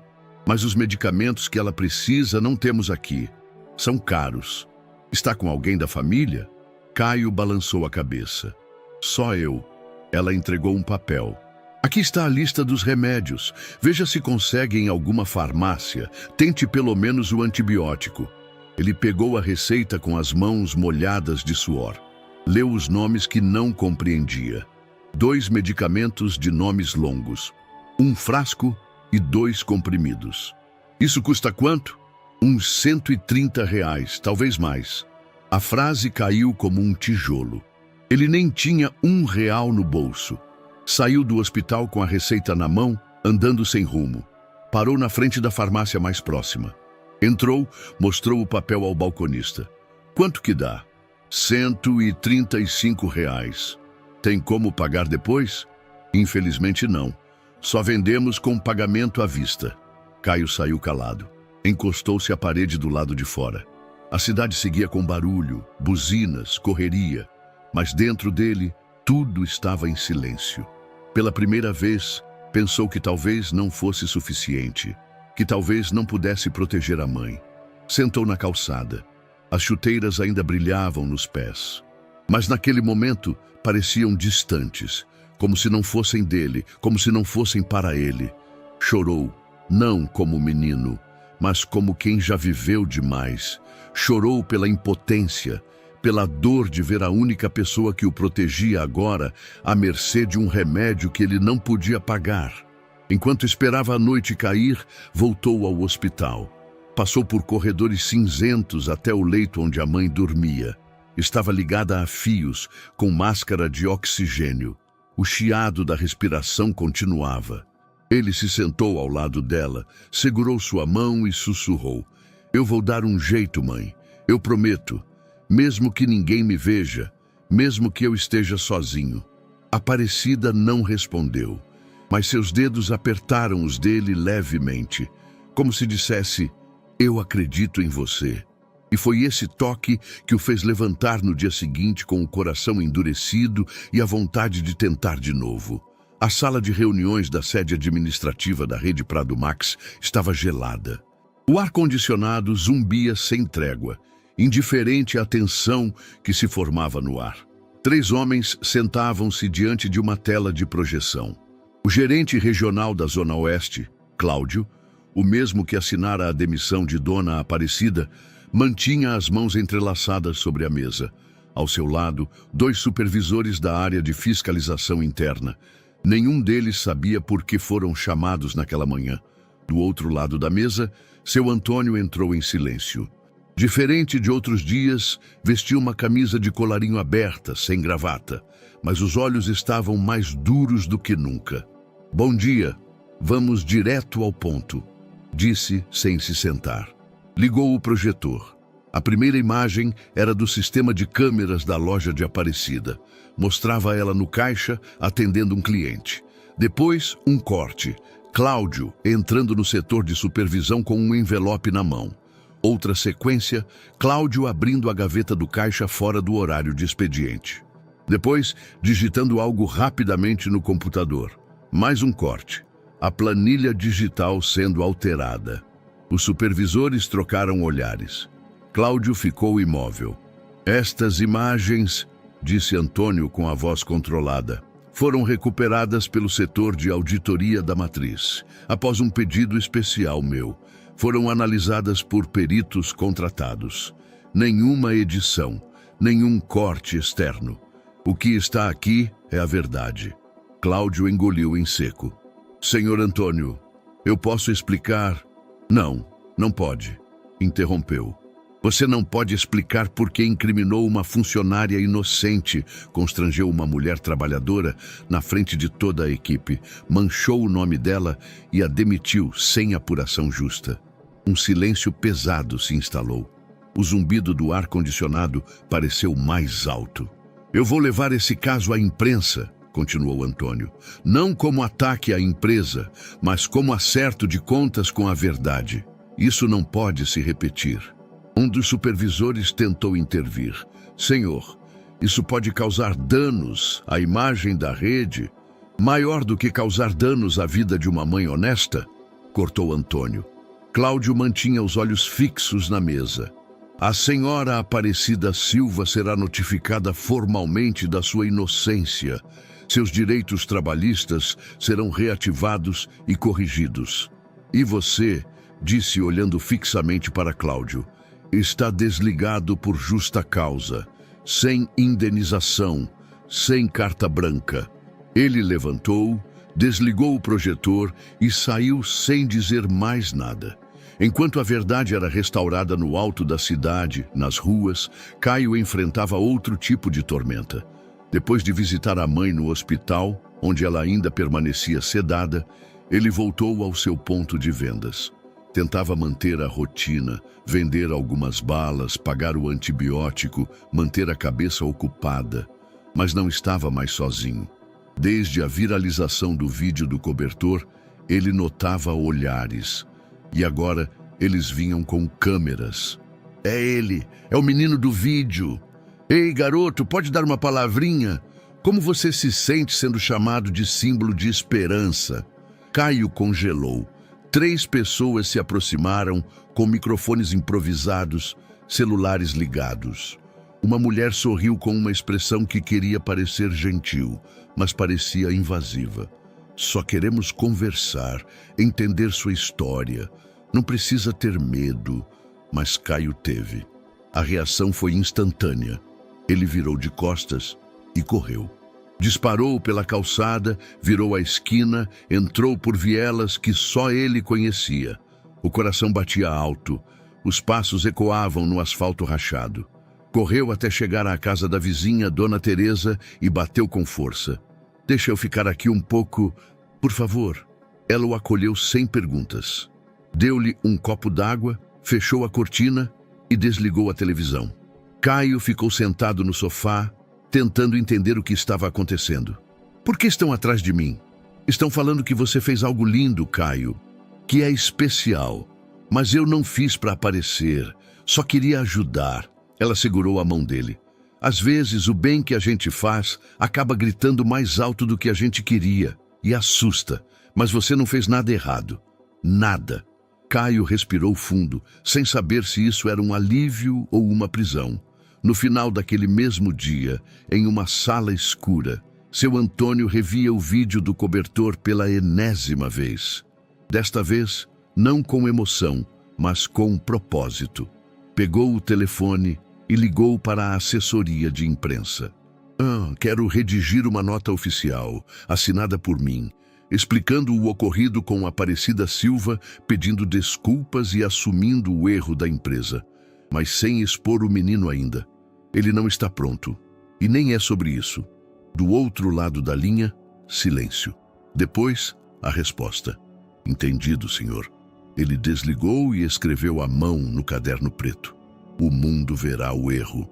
mas os medicamentos que ela precisa não temos aqui. São caros. Está com alguém da família? Caio balançou a cabeça. Só eu. Ela entregou um papel. Aqui está a lista dos remédios. Veja se consegue em alguma farmácia. Tente pelo menos o antibiótico. Ele pegou a receita com as mãos molhadas de suor. Leu os nomes que não compreendia. 2 medicamentos de nomes longos. 1 frasco e 2 comprimidos. Isso custa quanto? Uns R$ 130, talvez mais. A frase caiu como um tijolo. Ele nem tinha R$ 1 no bolso. Saiu do hospital com a receita na mão, andando sem rumo. Parou na frente da farmácia mais próxima. Entrou, mostrou o papel ao balconista. Quanto que dá? R$ 135. Tem como pagar depois? Infelizmente não. Só vendemos com pagamento à vista. Caio saiu calado. Encostou-se à parede do lado de fora. A cidade seguia com barulho, buzinas, correria. Mas dentro dele, tudo estava em silêncio. Pela primeira vez, pensou que talvez não fosse suficiente, que talvez não pudesse proteger a mãe. Sentou na calçada. As chuteiras ainda brilhavam nos pés. Mas naquele momento, pareciam distantes, como se não fossem dele, como se não fossem para ele. Chorou, não como menino, mas como quem já viveu demais. Chorou pela impotência, pela dor de ver a única pessoa que o protegia agora à mercê de um remédio que ele não podia pagar. Enquanto esperava a noite cair, voltou ao hospital. Passou por corredores cinzentos até o leito onde a mãe dormia. Estava ligada a fios, com máscara de oxigênio. O chiado da respiração continuava. Ele se sentou ao lado dela, segurou sua mão e sussurrou. Eu vou dar um jeito, mãe. Eu prometo. Mesmo que ninguém me veja, mesmo que eu esteja sozinho. Aparecida não respondeu, mas seus dedos apertaram os dele levemente, como se dissesse, eu acredito em você. E foi esse toque que o fez levantar no dia seguinte com o coração endurecido e a vontade de tentar de novo. A sala de reuniões da sede administrativa da Rede Prado Max estava gelada. O ar-condicionado zumbia sem trégua, indiferente à tensão que se formava no ar. 3 homens sentavam-se diante de uma tela de projeção. O gerente regional da Zona Oeste, Cláudio, o mesmo que assinara a demissão de Dona Aparecida, mantinha as mãos entrelaçadas sobre a mesa. Ao seu lado, 2 supervisores da área de fiscalização interna. Nenhum deles sabia por que foram chamados naquela manhã. Do outro lado da mesa, seu Antônio entrou em silêncio. Diferente de outros dias, vestia uma camisa de colarinho aberta, sem gravata, mas os olhos estavam mais duros do que nunca. Bom dia, vamos direto ao ponto, disse sem se sentar. Ligou o projetor. A primeira imagem era do sistema de câmeras da loja de Aparecida. Mostrava ela no caixa, atendendo um cliente. Depois, um corte. Cláudio entrando no setor de supervisão com um envelope na mão. Outra sequência, Cláudio abrindo a gaveta do caixa fora do horário de expediente. Depois, digitando algo rapidamente no computador. Mais um corte. A planilha digital sendo alterada. Os supervisores trocaram olhares. Cláudio ficou imóvel. Estas imagens, disse Antônio com a voz controlada, foram recuperadas pelo setor de auditoria da matriz, após um pedido especial meu. Foram analisadas por peritos contratados. Nenhuma edição, nenhum corte externo. O que está aqui é a verdade. Cláudio engoliu em seco. Senhor Antônio, eu posso explicar? Não, não pode, interrompeu. Você não pode explicar por que incriminou uma funcionária inocente, constrangeu uma mulher trabalhadora na frente de toda a equipe, manchou o nome dela e a demitiu sem apuração justa. Um silêncio pesado se instalou. O zumbido do ar-condicionado pareceu mais alto. Eu vou levar esse caso à imprensa, continuou Antônio. Não como ataque à empresa, mas como acerto de contas com a verdade. Isso não pode se repetir. Um dos supervisores tentou intervir. Senhor, Isso pode causar danos à imagem da rede, maior do que causar danos à vida de uma mãe honesta, cortou Antônio. Cláudio mantinha os olhos fixos na mesa. A senhora Aparecida Silva será notificada formalmente da sua inocência. Seus direitos trabalhistas serão reativados e corrigidos. E você, disse olhando fixamente para Cláudio, está desligado por justa causa, sem indenização, sem carta branca. Ele levantou, desligou o projetor e saiu sem dizer mais nada. Enquanto a verdade era restaurada no alto da cidade, nas ruas, Caio enfrentava outro tipo de tormenta. Depois de visitar a mãe no hospital, onde ela ainda permanecia sedada, ele voltou ao seu ponto de vendas. Tentava manter a rotina, vender algumas balas, pagar o antibiótico, manter a cabeça ocupada, mas não estava mais sozinho. Desde a viralização do vídeo do cobertor, ele notava olhares. E agora eles vinham com câmeras. É ele, é o menino do vídeo. Ei, garoto, pode dar uma palavrinha? Como você se sente sendo chamado de símbolo de esperança? Caio congelou. 3 pessoas se aproximaram com microfones improvisados, celulares ligados. Uma mulher sorriu com uma expressão que queria parecer gentil, mas parecia invasiva. Só queremos conversar, entender sua história. Não precisa ter medo, mas Caio teve. A reação foi instantânea. Ele virou de costas e correu. Disparou pela calçada, virou a esquina, entrou por vielas que só ele conhecia. O coração batia alto, os passos ecoavam no asfalto rachado. Correu até chegar à casa da vizinha, Dona Teresa, e bateu com força. Deixa eu ficar aqui um pouco, por favor. Ela o acolheu sem perguntas. Deu-lhe um copo d'água, fechou a cortina e desligou a televisão. Caio ficou sentado no sofá, tentando entender o que estava acontecendo. Por que estão atrás de mim? Estão falando que você fez algo lindo, Caio, que é especial. Mas eu não fiz para aparecer, só queria ajudar. Ela segurou a mão dele. Às vezes, o bem que a gente faz acaba gritando mais alto do que a gente queria e assusta. Mas você não fez nada errado. Nada. Caio respirou fundo, sem saber se isso era um alívio ou uma prisão. No final daquele mesmo dia, em uma sala escura, seu Antônio revia o vídeo do cobertor pela enésima vez. Desta vez, não com emoção, mas com propósito. Pegou o telefone e ligou para a assessoria de imprensa. Quero redigir uma nota oficial, assinada por mim, explicando o ocorrido com Aparecida Silva, pedindo desculpas e assumindo o erro da empresa, mas sem expor o menino ainda. Ele não está pronto, e nem é sobre isso. Do outro lado da linha, silêncio. Depois, a resposta. Entendido, senhor. Ele desligou e escreveu à mão no caderno preto. O mundo verá o erro,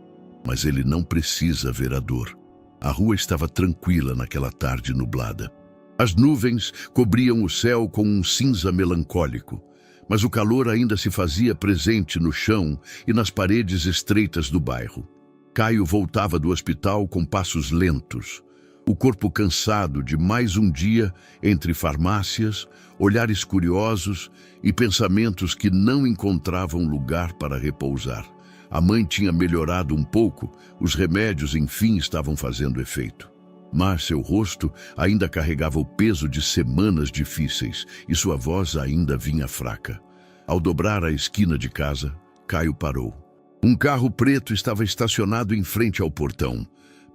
mas ele não precisa ver a dor. A rua estava tranquila naquela tarde nublada. As nuvens cobriam o céu com um cinza melancólico, mas o calor ainda se fazia presente no chão e nas paredes estreitas do bairro. Caio voltava do hospital com passos lentos, o corpo cansado de mais um dia entre farmácias, olhares curiosos e pensamentos que não encontravam lugar para repousar. A mãe tinha melhorado um pouco, os remédios enfim estavam fazendo efeito. Mas seu rosto ainda carregava o peso de semanas difíceis e sua voz ainda vinha fraca. Ao dobrar a esquina de casa, Caio parou. Um carro preto estava estacionado em frente ao portão.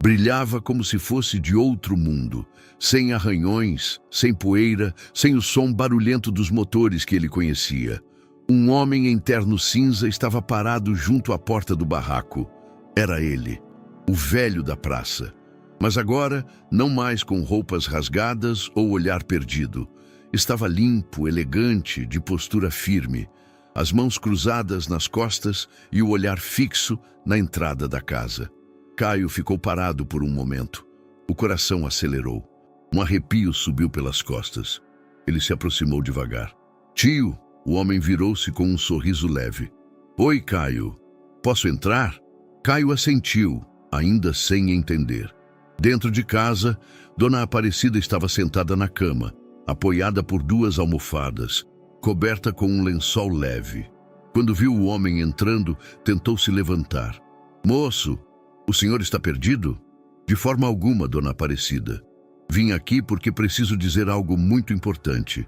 Brilhava como se fosse de outro mundo, sem arranhões, sem poeira, sem o som barulhento dos motores que ele conhecia. Um homem em terno cinza estava parado junto à porta do barraco. Era ele, o velho da praça. Mas agora, não mais com roupas rasgadas ou olhar perdido. Estava limpo, elegante, de postura firme, as mãos cruzadas nas costas e o olhar fixo na entrada da casa. Caio ficou parado por um momento. O coração acelerou. Um arrepio subiu pelas costas. Ele se aproximou devagar. Tio! O homem virou-se com um sorriso leve. Oi, Caio. Posso entrar? Caio assentiu. ainda sem entender. Dentro de casa, Dona Aparecida estava sentada na cama, apoiada por 2 almofadas, coberta com um lençol leve. Quando viu o homem entrando, tentou se levantar. "Moço, o senhor está perdido?" "De forma alguma, Dona Aparecida. Vim aqui porque preciso dizer algo muito importante.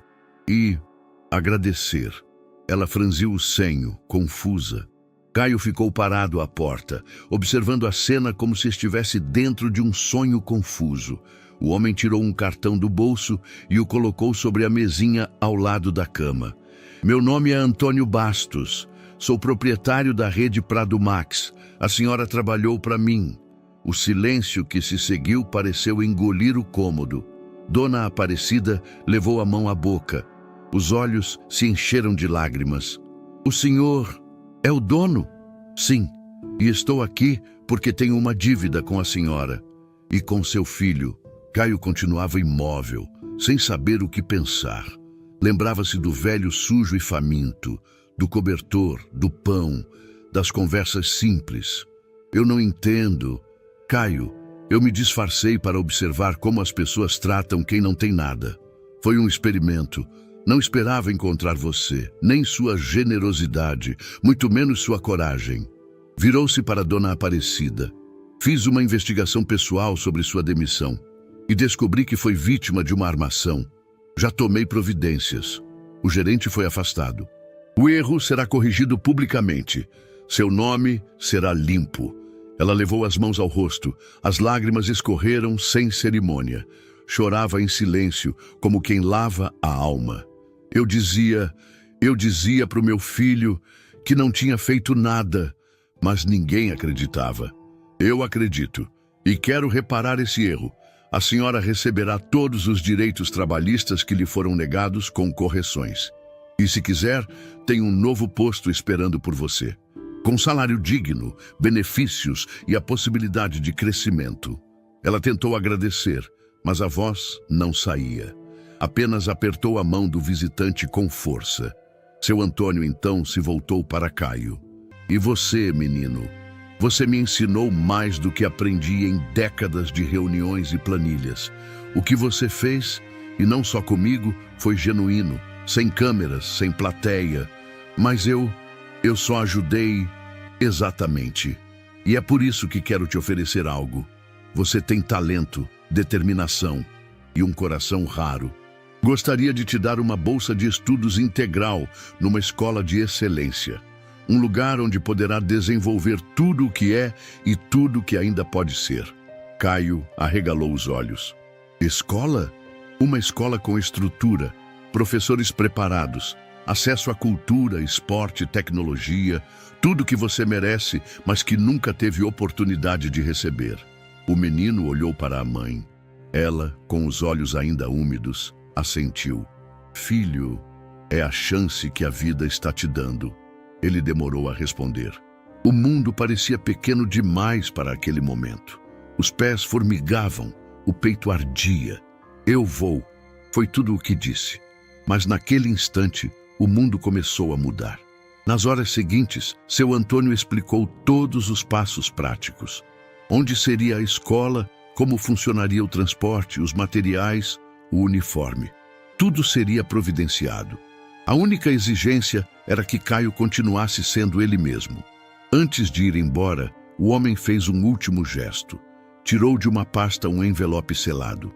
E agradecer." Ela franziu o senho, confusa. Caio ficou parado à porta, observando a cena como se estivesse dentro de um sonho confuso. O homem tirou um cartão do bolso e o colocou sobre a mesinha ao lado da cama. "Meu nome é Antônio Bastos. Sou proprietário da rede Prado Max. A senhora trabalhou para mim." O silêncio que se seguiu pareceu engolir o cômodo. Dona Aparecida levou a mão à boca. Os olhos se encheram de lágrimas. "O senhor é o dono?" "Sim, e estou aqui porque tenho uma dívida com a senhora." "E com seu filho?" Caio continuava imóvel, sem saber o que pensar. Lembrava-se do velho sujo e faminto, do cobertor, do pão, das conversas simples. "Eu não entendo." "Caio, eu me disfarcei para observar como as pessoas tratam quem não tem nada. Foi um experimento. Não esperava encontrar você, nem sua generosidade, muito menos sua coragem." Virou-se para Dona Aparecida. "Fiz uma investigação pessoal sobre sua demissão e descobri que foi vítima de uma armação. Já tomei providências. O gerente foi afastado. O erro será corrigido publicamente. Seu nome será limpo." Ela levou as mãos ao rosto. As lágrimas escorreram sem cerimônia. Chorava em silêncio, como quem lava a alma. Eu dizia para o meu filho que não tinha feito nada, mas ninguém acreditava. Eu acredito e quero reparar esse erro. A senhora receberá todos os direitos trabalhistas que lhe foram negados com correções. E se quiser, tem um novo posto esperando por você, com salário digno, benefícios e a possibilidade de crescimento." Ela tentou agradecer, mas a voz não saía. Apenas apertou a mão do visitante com força. Seu Antônio então se voltou para Caio. "E você, menino? Você me ensinou mais do que aprendi em décadas de reuniões e planilhas. O que você fez, e não só comigo, foi genuíno, sem câmeras, sem plateia. Mas eu só ajudei exatamente. E é por isso que quero te oferecer algo. Você tem talento, determinação e um coração raro. Gostaria de te dar uma bolsa de estudos integral numa escola de excelência. Um lugar onde poderá desenvolver tudo o que é e tudo o que ainda pode ser." Caio arregalou os olhos. "Escola? Uma escola com estrutura, professores preparados, acesso à cultura, esporte, tecnologia, tudo que você merece, mas que nunca teve oportunidade de receber." O menino olhou para a mãe. Ela, com os olhos ainda úmidos, assentiu. "Filho, é a chance que a vida está te dando." Ele demorou a responder. O mundo parecia pequeno demais para aquele momento. Os pés formigavam, o peito ardia. "Eu vou", foi tudo o que disse. Mas naquele instante, o mundo começou a mudar. Nas horas seguintes, seu Antônio explicou todos os passos práticos. Onde seria a escola, como funcionaria o transporte, os materiais, o uniforme. Tudo seria providenciado. A única exigência era que Caio continuasse sendo ele mesmo. Antes de ir embora, o homem fez um último gesto. Tirou de uma pasta um envelope selado.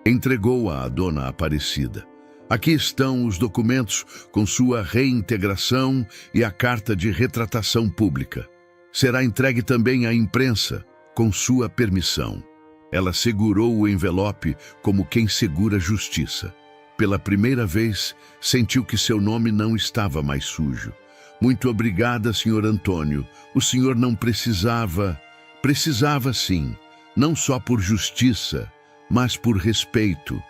Entregou-a à Dona Aparecida. "Aqui estão os documentos com sua reintegração e a carta de retratação pública. Será entregue também à imprensa, com sua permissão." Ela segurou o envelope como quem segura justiça. Pela primeira vez, sentiu que seu nome não estava mais sujo. "Muito obrigada, Sr. Antônio. O senhor não precisava..." "Precisava sim, não só por justiça, mas por respeito.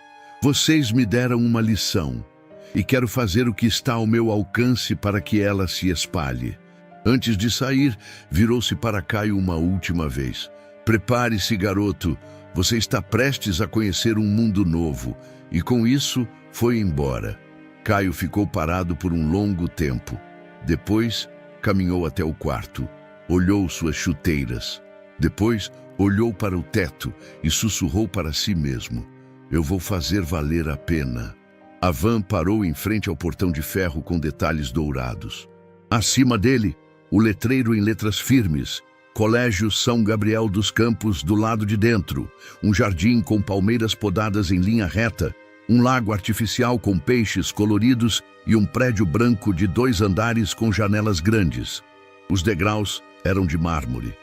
Vocês me deram uma lição, e quero fazer o que está ao meu alcance para que ela se espalhe." Antes de sair, virou-se para Caio uma última vez. "Prepare-se, garoto. Você está prestes a conhecer um mundo novo." E com isso, foi embora. Caio ficou parado por um longo tempo. Depois, caminhou até o quarto. Olhou suas chuteiras. Depois, Olhou para o teto e sussurrou para si mesmo: eu vou fazer valer a pena. A van parou em frente ao portão de ferro com detalhes dourados. Acima dele, o letreiro em letras firmes: Colégio São Gabriel dos Campos do lado de dentro, um jardim com palmeiras podadas em linha reta, um lago artificial com peixes coloridos e um prédio branco de 2 andares com janelas grandes. Os degraus eram de mármore.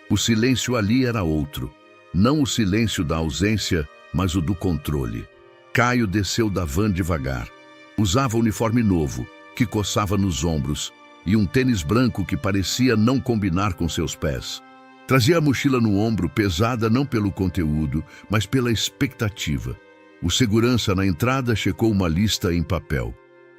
O silêncio ali era outro. Não o silêncio da ausência, mas o do controle. Caio desceu da van devagar. Usava uniforme novo, que coçava nos ombros, e um tênis branco que parecia não combinar com seus pés. Trazia a mochila no ombro, pesada não pelo conteúdo, mas pela expectativa. O segurança na entrada checou uma lista em papel.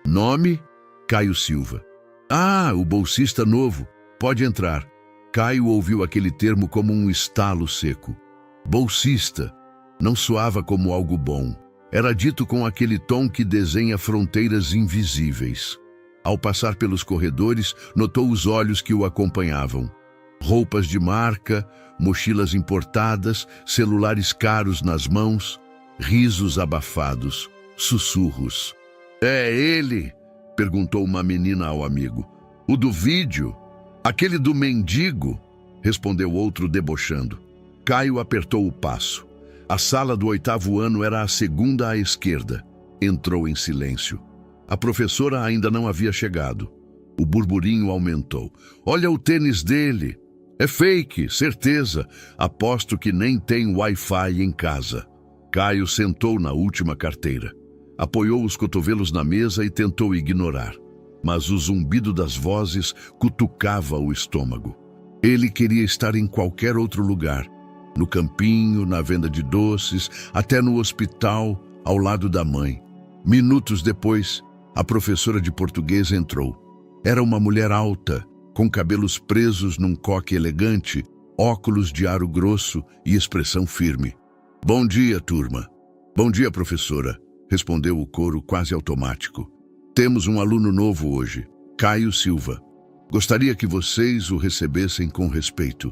Nome: Caio Silva. Ah, o bolsista novo. Pode entrar. Caio ouviu aquele termo como um estalo seco. Bolsista. Não soava como algo bom. Era dito com aquele tom que desenha fronteiras invisíveis. Ao passar pelos corredores, notou os olhos que o acompanhavam. Roupas de marca, mochilas importadas, celulares caros nas mãos, risos abafados, sussurros. É ele? Perguntou uma menina ao amigo. O do vídeo? Aquele do mendigo? Respondeu outro debochando. Caio apertou o passo. A sala do 8º ano era a segunda à esquerda. Entrou em silêncio. A professora ainda não havia chegado. O burburinho aumentou. Olha o tênis dele. É fake, certeza. Aposto que nem tem Wi-Fi em casa. Caio sentou na última carteira. Apoiou os cotovelos na mesa e tentou ignorar. Mas o zumbido das vozes cutucava o estômago. Ele queria estar em qualquer outro lugar. No campinho, na venda de doces, até no hospital, ao lado da mãe. Minutos depois, a professora de português entrou. Era uma mulher alta, com cabelos presos num coque elegante, óculos de aro grosso e expressão firme. Bom dia, turma. Bom dia, professora, respondeu o coro quase automático. Temos um aluno novo hoje, Caio Silva. Gostaria que vocês o recebessem com respeito.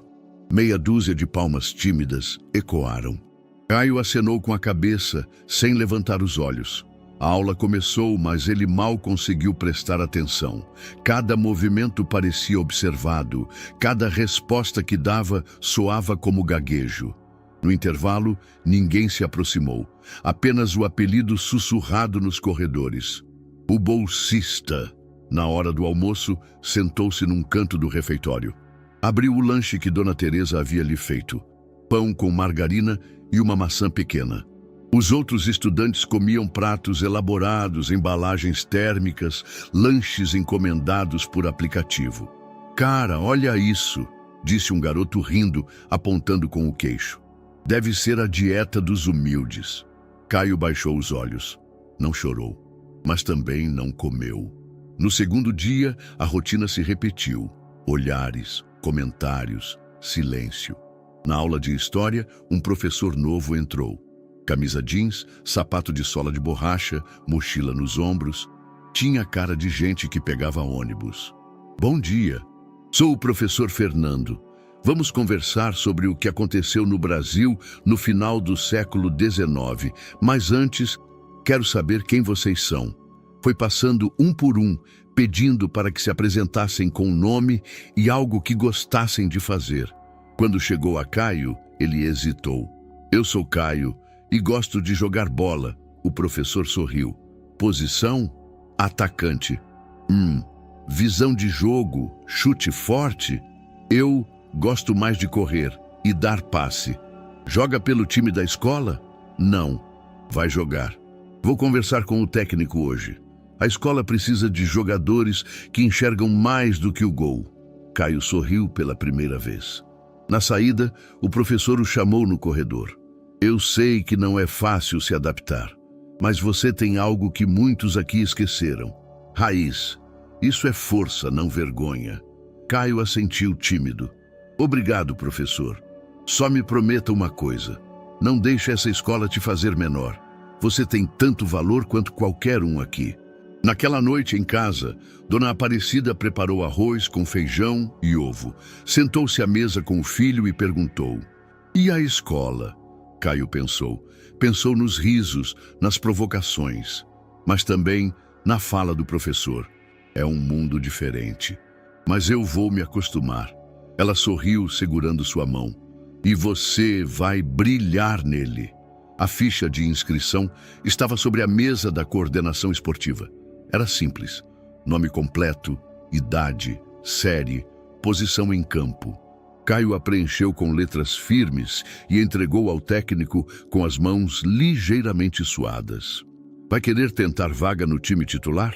Meia dúzia de palmas tímidas ecoaram. Caio acenou com a cabeça, sem levantar os olhos. A aula começou, mas ele mal conseguiu prestar atenção. Cada movimento parecia observado, cada resposta que dava soava como gaguejo. No intervalo, ninguém se aproximou, apenas o apelido sussurrado nos corredores. O bolsista, na hora do almoço, sentou-se num canto do refeitório. Abriu o lanche que Dona Teresa havia lhe feito. Pão com margarina e uma maçã pequena. Os outros estudantes comiam pratos elaborados, embalagens térmicas, lanches encomendados por aplicativo. Cara, olha isso, disse um garoto rindo, apontando com o queixo. Deve ser a dieta dos humildes. Caio baixou os olhos. Não chorou, mas também não comeu. No segundo dia, a rotina se repetiu. Olhares, comentários, silêncio. Na aula de história, um professor novo entrou. Camisa jeans, sapato de sola de borracha, mochila nos ombros. Tinha cara de gente que pegava ônibus. Bom dia. Sou o professor Fernando. Vamos conversar sobre o que aconteceu no Brasil no final do século XIX. Mas antes, quero saber quem vocês são. Foi passando um por um, pedindo para que se apresentassem com nome e algo que gostassem de fazer. Quando chegou a Caio, ele hesitou. Eu sou Caio e gosto de jogar bola. O professor sorriu. Posição? Atacante. Visão de jogo? Chute forte? Eu gosto mais de correr e dar passe. Joga pelo time da escola? Não. Vai jogar. Vou conversar com o técnico hoje. A escola precisa de jogadores que enxergam mais do que o gol. Caio sorriu pela primeira vez. Na saída, o professor o chamou no corredor. Eu sei que não é fácil se adaptar, mas você tem algo que muitos aqui esqueceram. Raiz. Isso é força, não vergonha. Caio assentiu tímido. Obrigado, professor. Só me prometa uma coisa. Não deixe essa escola te fazer menor. Você tem tanto valor quanto qualquer um aqui. Naquela noite em casa, Dona Aparecida preparou arroz com feijão e ovo. Sentou-se à mesa com o filho e perguntou: E a escola? Caio pensou. Pensou nos risos, nas provocações, mas também na fala do professor. É um mundo diferente. Mas eu vou me acostumar. Ela sorriu segurando sua mão. E você vai brilhar nele. A ficha de inscrição estava sobre a mesa da coordenação esportiva. Era simples. Nome completo, idade, série, posição em campo. Caio a preencheu com letras firmes e entregou ao técnico com as mãos ligeiramente suadas. Vai querer tentar vaga no time titular?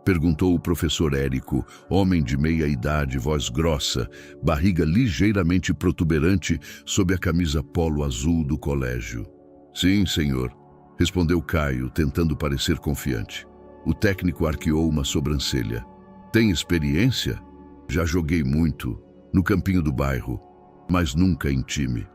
Perguntou o professor Érico, homem de meia idade, voz grossa, barriga ligeiramente protuberante sob a camisa polo azul do colégio. Sim, senhor, respondeu Caio, tentando parecer confiante. O técnico arqueou uma sobrancelha. Tem experiência? Já joguei muito, no campinho do bairro, mas nunca em time.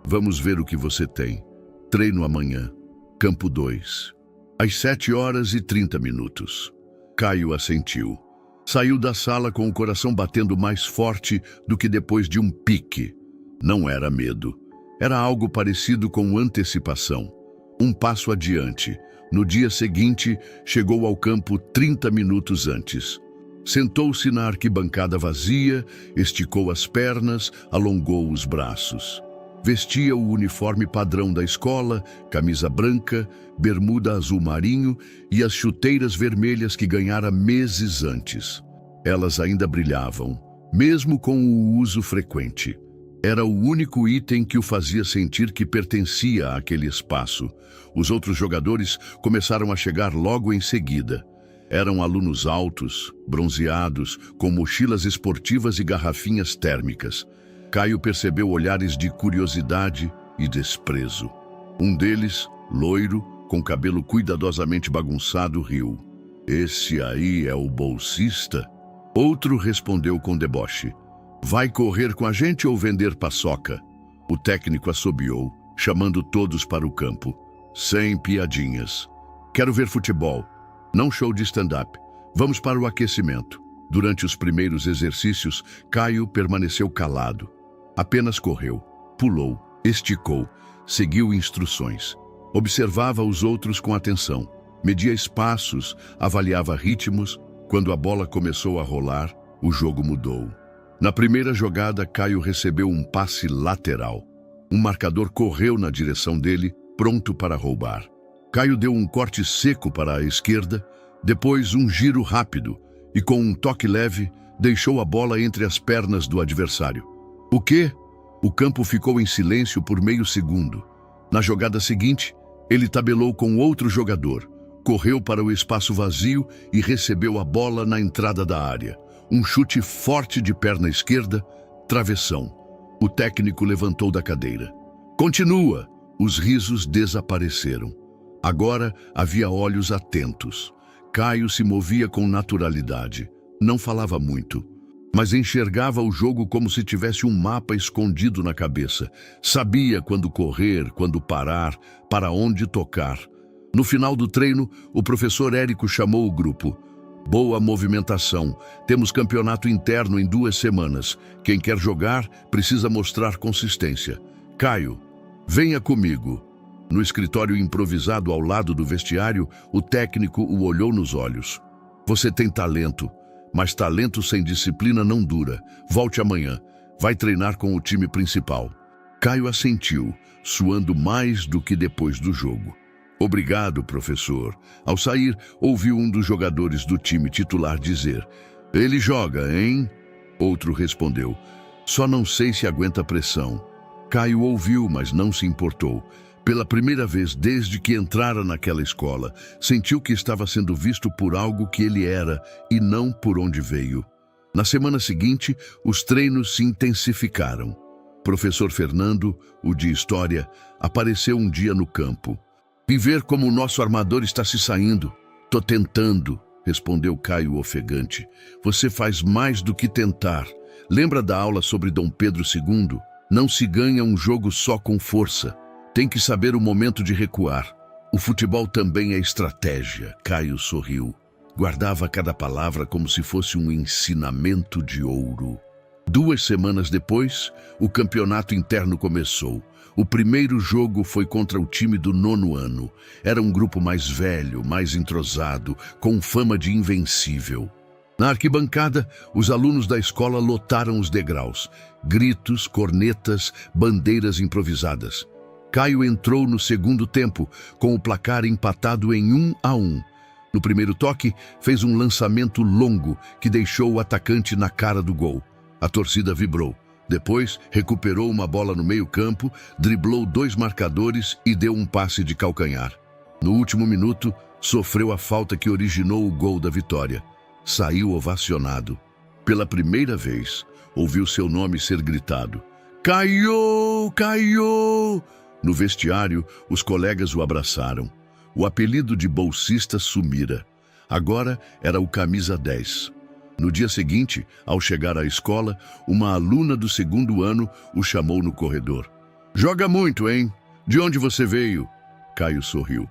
Vamos ver o que você tem. Treino amanhã, campo 2, às 7h30. Caio assentiu. Saiu da sala com o coração batendo mais forte do que depois de um pique. Não era medo. Era algo parecido com antecipação. Um passo adiante. No dia seguinte, chegou ao campo 30 minutos antes. Sentou-se na arquibancada vazia, esticou as pernas, alongou os braços. Vestia o uniforme padrão da escola, camisa branca, bermuda azul marinho e as chuteiras vermelhas que ganhara meses antes. Elas ainda brilhavam, mesmo com o uso frequente. Era o único item que o fazia sentir que pertencia àquele espaço. Os outros jogadores começaram a chegar logo em seguida. Eram alunos altos, bronzeados, com mochilas esportivas e garrafinhas térmicas. Caio percebeu olhares de curiosidade e desprezo. Um deles, loiro, com cabelo cuidadosamente bagunçado, riu. Esse aí é o bolsista? Outro respondeu com deboche. Vai correr com a gente ou vender paçoca? O técnico assobiou, chamando todos para o campo. Sem piadinhas. Quero ver futebol. Não show de stand-up. Vamos para o aquecimento. Durante os primeiros exercícios, Caio permaneceu calado. Apenas correu, pulou, esticou, seguiu instruções. Observava os outros com atenção. Media espaços, avaliava ritmos. Quando a bola começou a rolar, o jogo mudou. Na primeira jogada, Caio recebeu um passe lateral. Um marcador correu na direção dele, pronto para roubar. Caio deu um corte seco para a esquerda, depois um giro rápido e, com um toque leve, deixou a bola entre as pernas do adversário. O quê? O campo ficou em silêncio por meio segundo. Na jogada seguinte, ele tabelou com outro jogador, correu para o espaço vazio e recebeu a bola na entrada da área. Um chute forte de perna esquerda, travessão. O técnico levantou da cadeira. Continua! Os risos desapareceram. Agora havia olhos atentos. Caio se movia com naturalidade. Não falava muito, mas enxergava o jogo como se tivesse um mapa escondido na cabeça. Sabia quando correr, quando parar, para onde tocar. No final do treino, o professor Érico chamou o grupo. Boa movimentação. Temos campeonato interno em 2 semanas. Quem quer jogar precisa mostrar consistência. Caio, venha comigo. No escritório improvisado ao lado do vestiário, o técnico o olhou nos olhos. Você tem talento, mas talento sem disciplina não dura. Volte amanhã. Vai treinar com o time principal. Caio assentiu, suando mais do que depois do jogo. Obrigado, professor. Ao sair, ouviu um dos jogadores do time titular dizer: Ele joga, hein? Outro respondeu: Só não sei se aguenta a pressão. Caio ouviu, mas não se importou. Pela primeira vez desde que entrara naquela escola, sentiu que estava sendo visto por algo que ele era e não por onde veio. Na semana seguinte, os treinos se intensificaram. Professor Fernando, o de História, apareceu um dia no campo. Vim ver como o nosso armador está se saindo. Tô tentando, respondeu Caio ofegante. Você faz mais do que tentar. Lembra da aula sobre Dom Pedro II? Não se ganha um jogo só com força. Tem que saber o momento de recuar. O futebol também é estratégia. Caio sorriu. Guardava cada palavra como se fosse um ensinamento de ouro. 2 semanas depois, o campeonato interno começou. O primeiro jogo foi contra o time do 9º ano. Era um grupo mais velho, mais entrosado, com fama de invencível. Na arquibancada, os alunos da escola lotaram os degraus. Gritos, cornetas, bandeiras improvisadas. Caio entrou no segundo tempo, com o placar empatado em 1-1. No primeiro toque, fez um lançamento longo que deixou o atacante na cara do gol. A torcida vibrou. Depois, recuperou uma bola no meio-campo, driblou 2 marcadores e deu um passe de calcanhar. No último minuto, sofreu a falta que originou o gol da vitória. Saiu ovacionado. Pela primeira vez, ouviu seu nome ser gritado. Caio! Caio! No vestiário, os colegas o abraçaram. O apelido de bolsista sumira. Agora era o camisa 10. No dia seguinte, ao chegar à escola, uma aluna do 2º ano o chamou no corredor. Joga muito, hein? De onde você veio? Caio sorriu.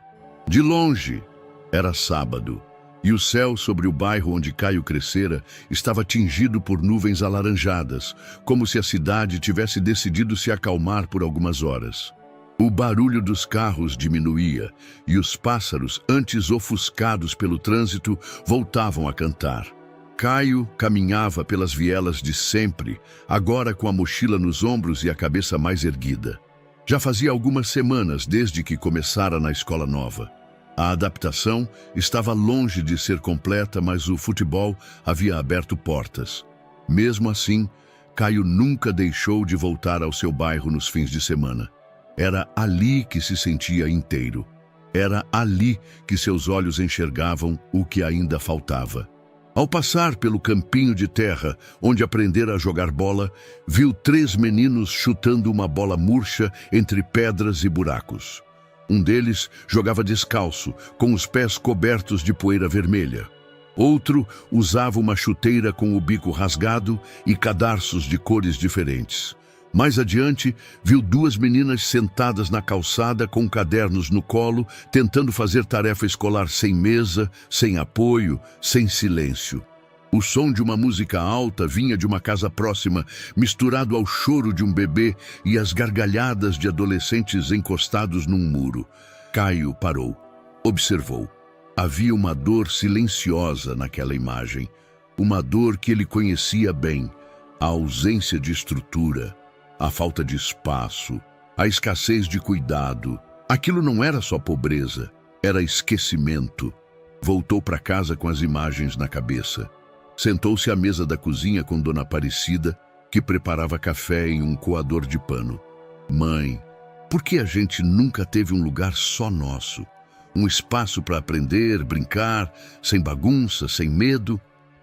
De longe. Era sábado. E o céu sobre o bairro onde Caio crescera estava tingido por nuvens alaranjadas, como se a cidade tivesse decidido se acalmar por algumas horas. O barulho dos carros diminuía e os pássaros, antes ofuscados pelo trânsito, voltavam a cantar. Caio caminhava pelas vielas de sempre, agora com a mochila nos ombros e a cabeça mais erguida. Já fazia algumas semanas desde que começara na escola nova. A adaptação estava longe de ser completa, mas o futebol havia aberto portas. Mesmo assim, Caio nunca deixou de voltar ao seu bairro nos fins de semana. Era ali que se sentia inteiro. Era ali que seus olhos enxergavam o que ainda faltava. Ao passar pelo campinho de terra, onde aprendera a jogar bola, viu 3 meninos chutando uma bola murcha entre pedras e buracos. Um deles jogava descalço, com os pés cobertos de poeira vermelha. Outro usava uma chuteira com o bico rasgado e cadarços de cores diferentes. Mais adiante, viu 2 meninas sentadas na calçada com cadernos no colo, tentando fazer tarefa escolar sem mesa, sem apoio, sem silêncio. O som de uma música alta vinha de uma casa próxima, misturado ao choro de um bebê e às gargalhadas de adolescentes encostados num muro. Caio parou, observou. Havia uma dor silenciosa naquela imagem, uma dor que ele conhecia bem, a ausência de estrutura, a falta de espaço, a escassez de cuidado. Aquilo não era só pobreza, era esquecimento. Voltou para casa com as imagens na cabeça. Sentou-se à mesa da cozinha com Dona Aparecida, que preparava café em um coador de pano. Mãe, por que a gente nunca teve um lugar só nosso? Um espaço para aprender, brincar, sem bagunça, sem medo?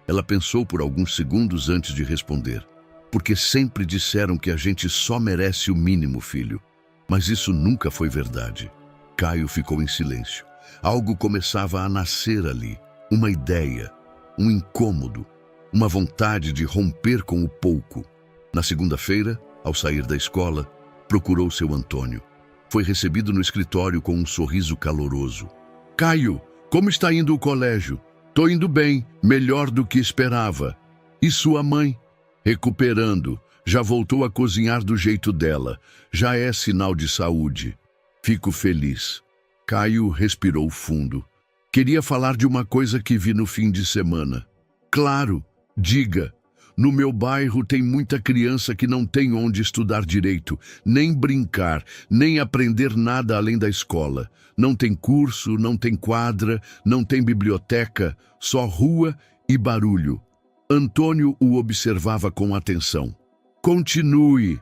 Ela pensou por alguns segundos antes de responder. Porque sempre disseram que a gente só merece o mínimo, filho. Mas isso nunca foi verdade. Caio ficou em silêncio. Algo começava a nascer ali. Uma ideia, um incômodo, uma vontade de romper com o pouco. Na segunda-feira, ao sair da escola, procurou seu Antônio. Foi recebido no escritório com um sorriso caloroso. Caio, como está indo o colégio? Tô indo bem, melhor do que esperava. E sua mãe? Recuperando, já voltou a cozinhar do jeito dela. Já é sinal de saúde. Fico feliz. Caio respirou fundo. Queria falar de uma coisa que vi no fim de semana. Claro, diga. No meu bairro tem muita criança que não tem onde estudar direito, nem brincar, nem aprender nada além da escola. Não tem curso, não tem quadra, não tem biblioteca, só rua e barulho. Antônio o observava com atenção. Continue.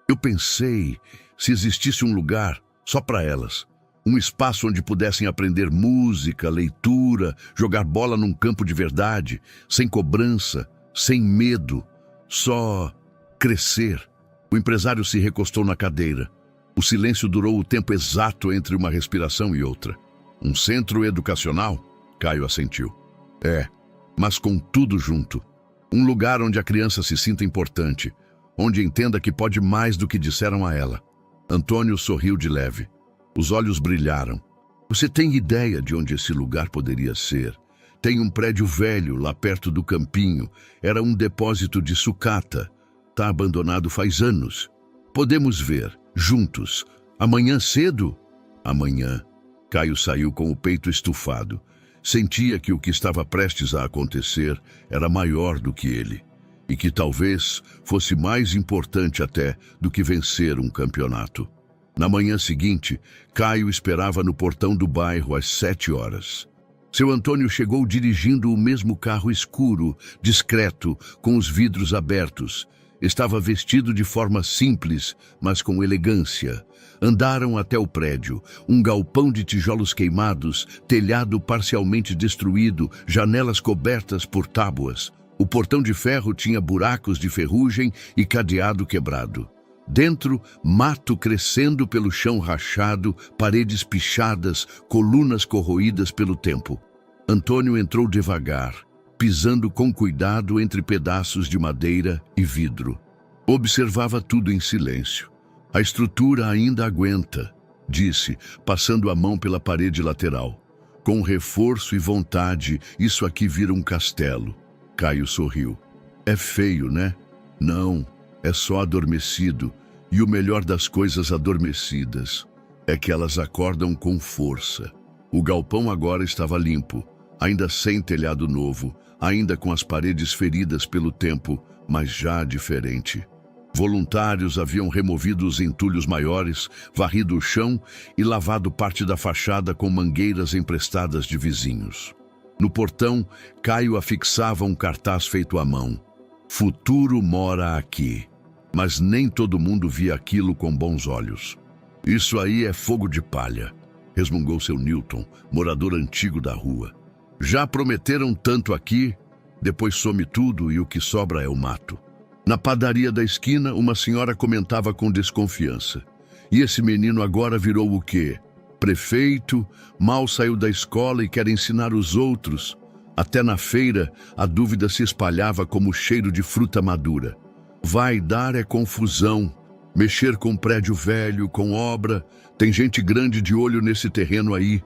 Eu pensei, se existisse um lugar só para elas. Um espaço onde pudessem aprender música, leitura, jogar bola num campo de verdade, sem cobrança, sem medo, só crescer. O empresário se recostou na cadeira. O silêncio durou o tempo exato entre uma respiração e outra. Um centro educacional? Caio assentiu. É, mas com tudo junto. Um lugar onde a criança se sinta importante, onde entenda que pode mais do que disseram a ela. Antônio sorriu de leve. Os olhos brilharam. Você tem ideia de onde esse lugar poderia ser? Tem um prédio velho lá perto do campinho. Era um depósito de sucata. Tá abandonado faz anos. Podemos ver, juntos. Amanhã cedo? Amanhã. Caio saiu com o peito estufado. Sentia que o que estava prestes a acontecer era maior do que ele. E que talvez fosse mais importante até do que vencer um campeonato. Na manhã seguinte, Caio esperava no portão do bairro às 7 horas. Seu Antônio chegou dirigindo o mesmo carro escuro, discreto, com os vidros abertos. Estava vestido de forma simples, mas com elegância. Andaram até o prédio, um galpão de tijolos queimados, telhado parcialmente destruído, janelas cobertas por tábuas. O portão de ferro tinha buracos de ferrugem e cadeado quebrado. Dentro, mato crescendo pelo chão rachado, paredes pichadas, colunas corroídas pelo tempo. Antônio entrou devagar, pisando com cuidado entre pedaços de madeira e vidro. Observava tudo em silêncio. A estrutura ainda aguenta, disse, passando a mão pela parede lateral. Com reforço e vontade, isso aqui vira um castelo. Caio sorriu. É feio, né? Não, é só adormecido. E o melhor das coisas adormecidas é que elas acordam com força. O galpão agora estava limpo, ainda sem telhado novo, ainda com as paredes feridas pelo tempo, mas já diferente. Voluntários haviam removido os entulhos maiores, varrido o chão e lavado parte da fachada com mangueiras emprestadas de vizinhos. No portão, Caio afixava um cartaz feito à mão. Futuro mora aqui. Mas nem todo mundo via aquilo com bons olhos. Isso aí é fogo de palha, resmungou seu Newton, morador antigo da rua. Já prometeram tanto aqui, depois some tudo e o que sobra é o mato. Na padaria da esquina, uma senhora comentava com desconfiança. E esse menino agora virou o quê? Prefeito, mal saiu da escola e quer ensinar os outros. Até na feira, a dúvida se espalhava como o cheiro de fruta madura. Vai dar é confusão. Mexer com prédio velho, com obra. Tem gente grande de olho nesse terreno aí.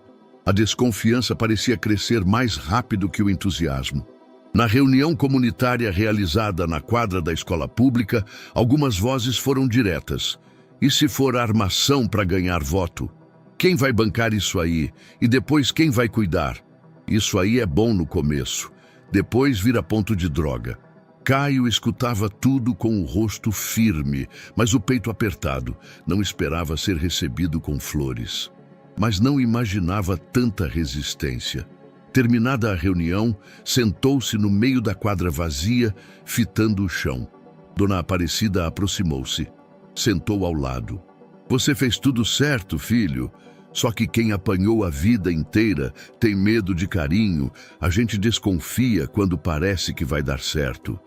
A desconfiança parecia crescer mais rápido que o entusiasmo. Na reunião comunitária realizada na quadra da escola pública, algumas vozes foram diretas. E se for armação para ganhar voto? Quem vai bancar isso aí? E depois quem vai cuidar? Isso aí é bom no começo. Depois vira ponto de droga. Caio escutava tudo com o rosto firme, mas o peito apertado. Não esperava ser recebido com flores. Mas não imaginava tanta resistência. Terminada a reunião, sentou-se no meio da quadra vazia, fitando o chão. Dona Aparecida aproximou-se. Sentou ao lado. Você fez tudo certo, filho. Só que quem apanhou a vida inteira tem medo de carinho. A gente desconfia quando parece que vai dar certo.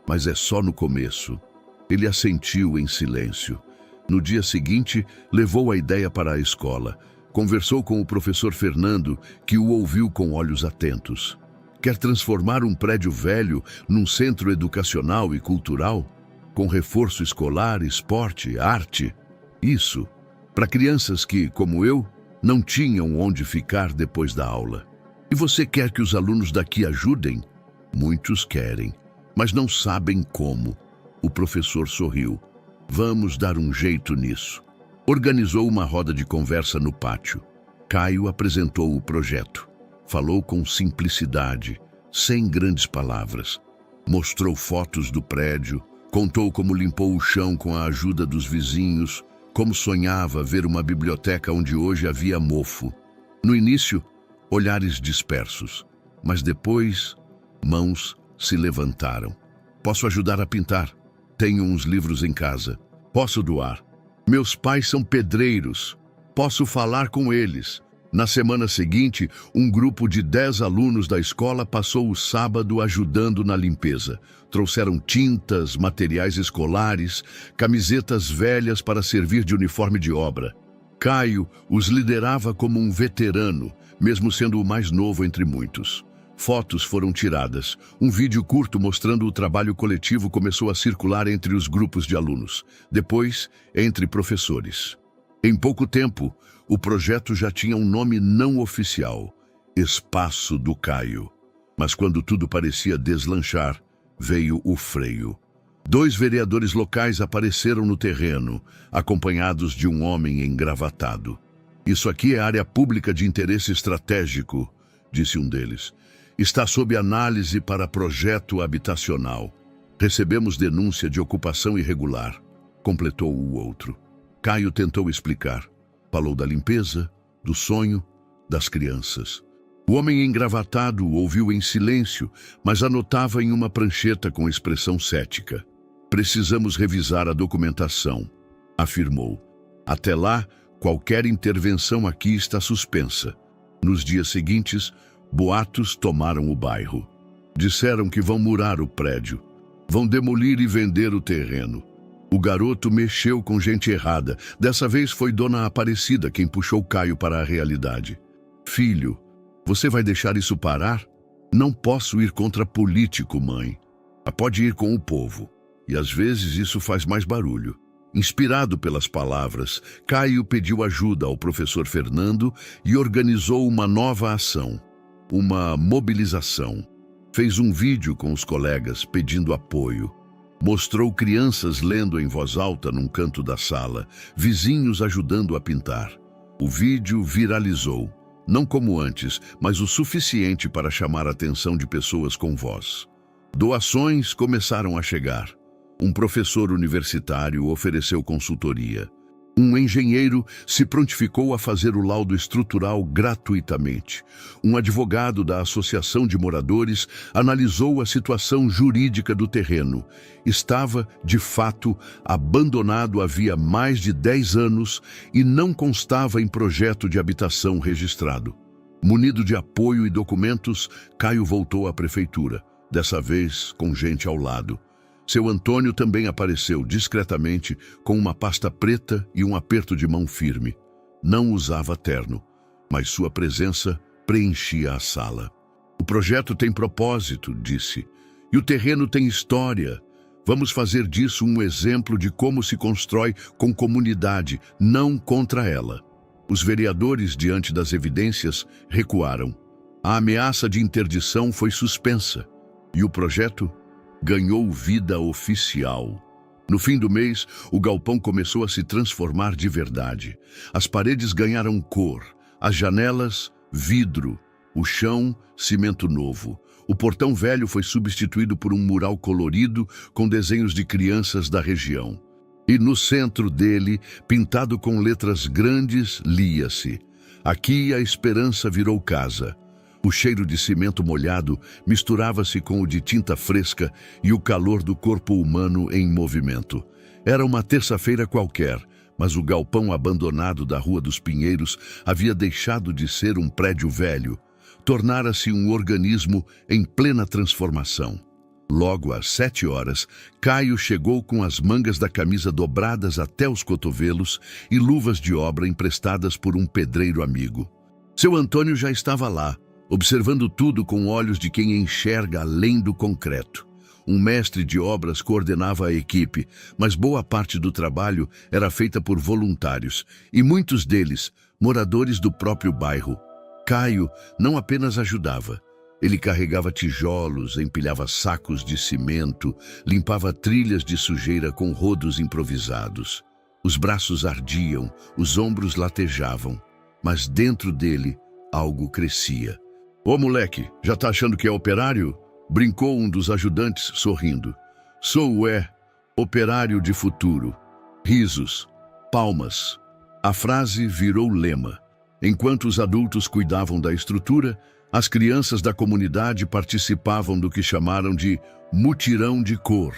Mas é só no começo. Ele assentiu em silêncio. No dia seguinte, levou a ideia para a escola. Conversou com o professor Fernando, que o ouviu com olhos atentos. Quer transformar um prédio velho num centro educacional e cultural? Com reforço escolar, esporte, arte? Isso, para crianças que, como eu, não tinham onde ficar depois da aula. E você quer que os alunos daqui ajudem? Muitos querem. Mas não sabem como. O professor sorriu. Vamos dar um jeito nisso. Organizou uma roda de conversa no pátio. Caio apresentou o projeto. Falou com simplicidade, sem grandes palavras. Mostrou fotos do prédio, contou como limpou o chão com a ajuda dos vizinhos, como sonhava ver uma biblioteca onde hoje havia mofo. No início, olhares dispersos, mas depois, mãos se levantaram. Posso ajudar a pintar. Tenho uns livros em casa. Posso doar. Meus pais são pedreiros. Posso falar com eles. Na semana seguinte, um grupo de 10 alunos da escola passou o sábado ajudando na limpeza. Trouxeram tintas, materiais escolares, camisetas velhas para servir de uniforme de obra. Caio os liderava como um veterano, mesmo sendo o mais novo entre muitos. Fotos foram tiradas. Um vídeo curto mostrando o trabalho coletivo começou a circular entre os grupos de alunos. Depois, entre professores. Em pouco tempo, o projeto já tinha um nome não oficial: Espaço do Caio. Mas quando tudo parecia deslanchar, veio o freio. 2 vereadores locais apareceram no terreno, acompanhados de um homem engravatado. Isso aqui é área pública de interesse estratégico, disse um deles. Está sob análise para projeto habitacional. Recebemos denúncia de ocupação irregular, completou o outro. Caio tentou explicar. Falou da limpeza, do sonho, das crianças. O homem engravatado ouviu em silêncio, mas anotava em uma prancheta com expressão cética. Precisamos revisar a documentação, afirmou. Até lá, qualquer intervenção aqui está suspensa. Nos dias seguintes, boatos tomaram o bairro. Disseram que vão murar o prédio. Vão demolir e vender o terreno. O garoto mexeu com gente errada. Dessa vez foi Dona Aparecida quem puxou Caio para a realidade. Filho, você vai deixar isso parar? Não posso ir contra político, mãe. Pode ir com o povo. E às vezes isso faz mais barulho. Inspirado pelas palavras, Caio pediu ajuda ao professor Fernando e organizou uma nova ação, uma mobilização. Fez um vídeo com os colegas pedindo apoio. Mostrou crianças lendo em voz alta num canto da sala, vizinhos ajudando a pintar. O vídeo viralizou, não como antes, mas o suficiente para chamar a atenção de pessoas com voz. Doações começaram a chegar. Um professor universitário ofereceu consultoria. Um engenheiro se prontificou a fazer o laudo estrutural gratuitamente. Um advogado da Associação de Moradores analisou a situação jurídica do terreno. Estava, de fato, abandonado havia mais de 10 anos e não constava em projeto de habitação registrado. Munido de apoio e documentos, Caio voltou à prefeitura, dessa vez com gente ao lado. Seu Antônio também apareceu discretamente com uma pasta preta e um aperto de mão firme. Não usava terno, mas sua presença preenchia a sala. O projeto tem propósito, disse, e o terreno tem história. Vamos fazer disso um exemplo de como se constrói com comunidade, não contra ela. Os vereadores, diante das evidências, recuaram. A ameaça de interdição foi suspensa. E o projeto ganhou vida oficial. No fim do mês, o galpão começou a se transformar de verdade. As paredes ganharam cor, as janelas, vidro, o chão, cimento novo. O portão velho foi substituído por um mural colorido com desenhos de crianças da região. E no centro dele, pintado com letras grandes, lia-se: "Aqui a esperança virou casa." O cheiro de cimento molhado misturava-se com o de tinta fresca e o calor do corpo humano em movimento. Era uma terça-feira qualquer, mas o galpão abandonado da Rua dos Pinheiros havia deixado de ser um prédio velho. Tornara-se um organismo em plena transformação. Logo às 7 horas, Caio chegou com as mangas da camisa dobradas até os cotovelos e luvas de obra emprestadas por um pedreiro amigo. Seu Antônio já estava lá, observando tudo com olhos de quem enxerga além do concreto. Um mestre de obras coordenava a equipe, mas boa parte do trabalho era feita por voluntários, e muitos deles, moradores do próprio bairro. Caio não apenas ajudava. Ele carregava tijolos, empilhava sacos de cimento, limpava trilhas de sujeira com rodos improvisados. Os braços ardiam, os ombros latejavam, mas dentro dele algo crescia. "Ô moleque, já tá achando que é operário?" brincou um dos ajudantes, sorrindo. "Sou operário de futuro." Risos, palmas. A frase virou lema. Enquanto os adultos cuidavam da estrutura, as crianças da comunidade participavam do que chamaram de mutirão de cor.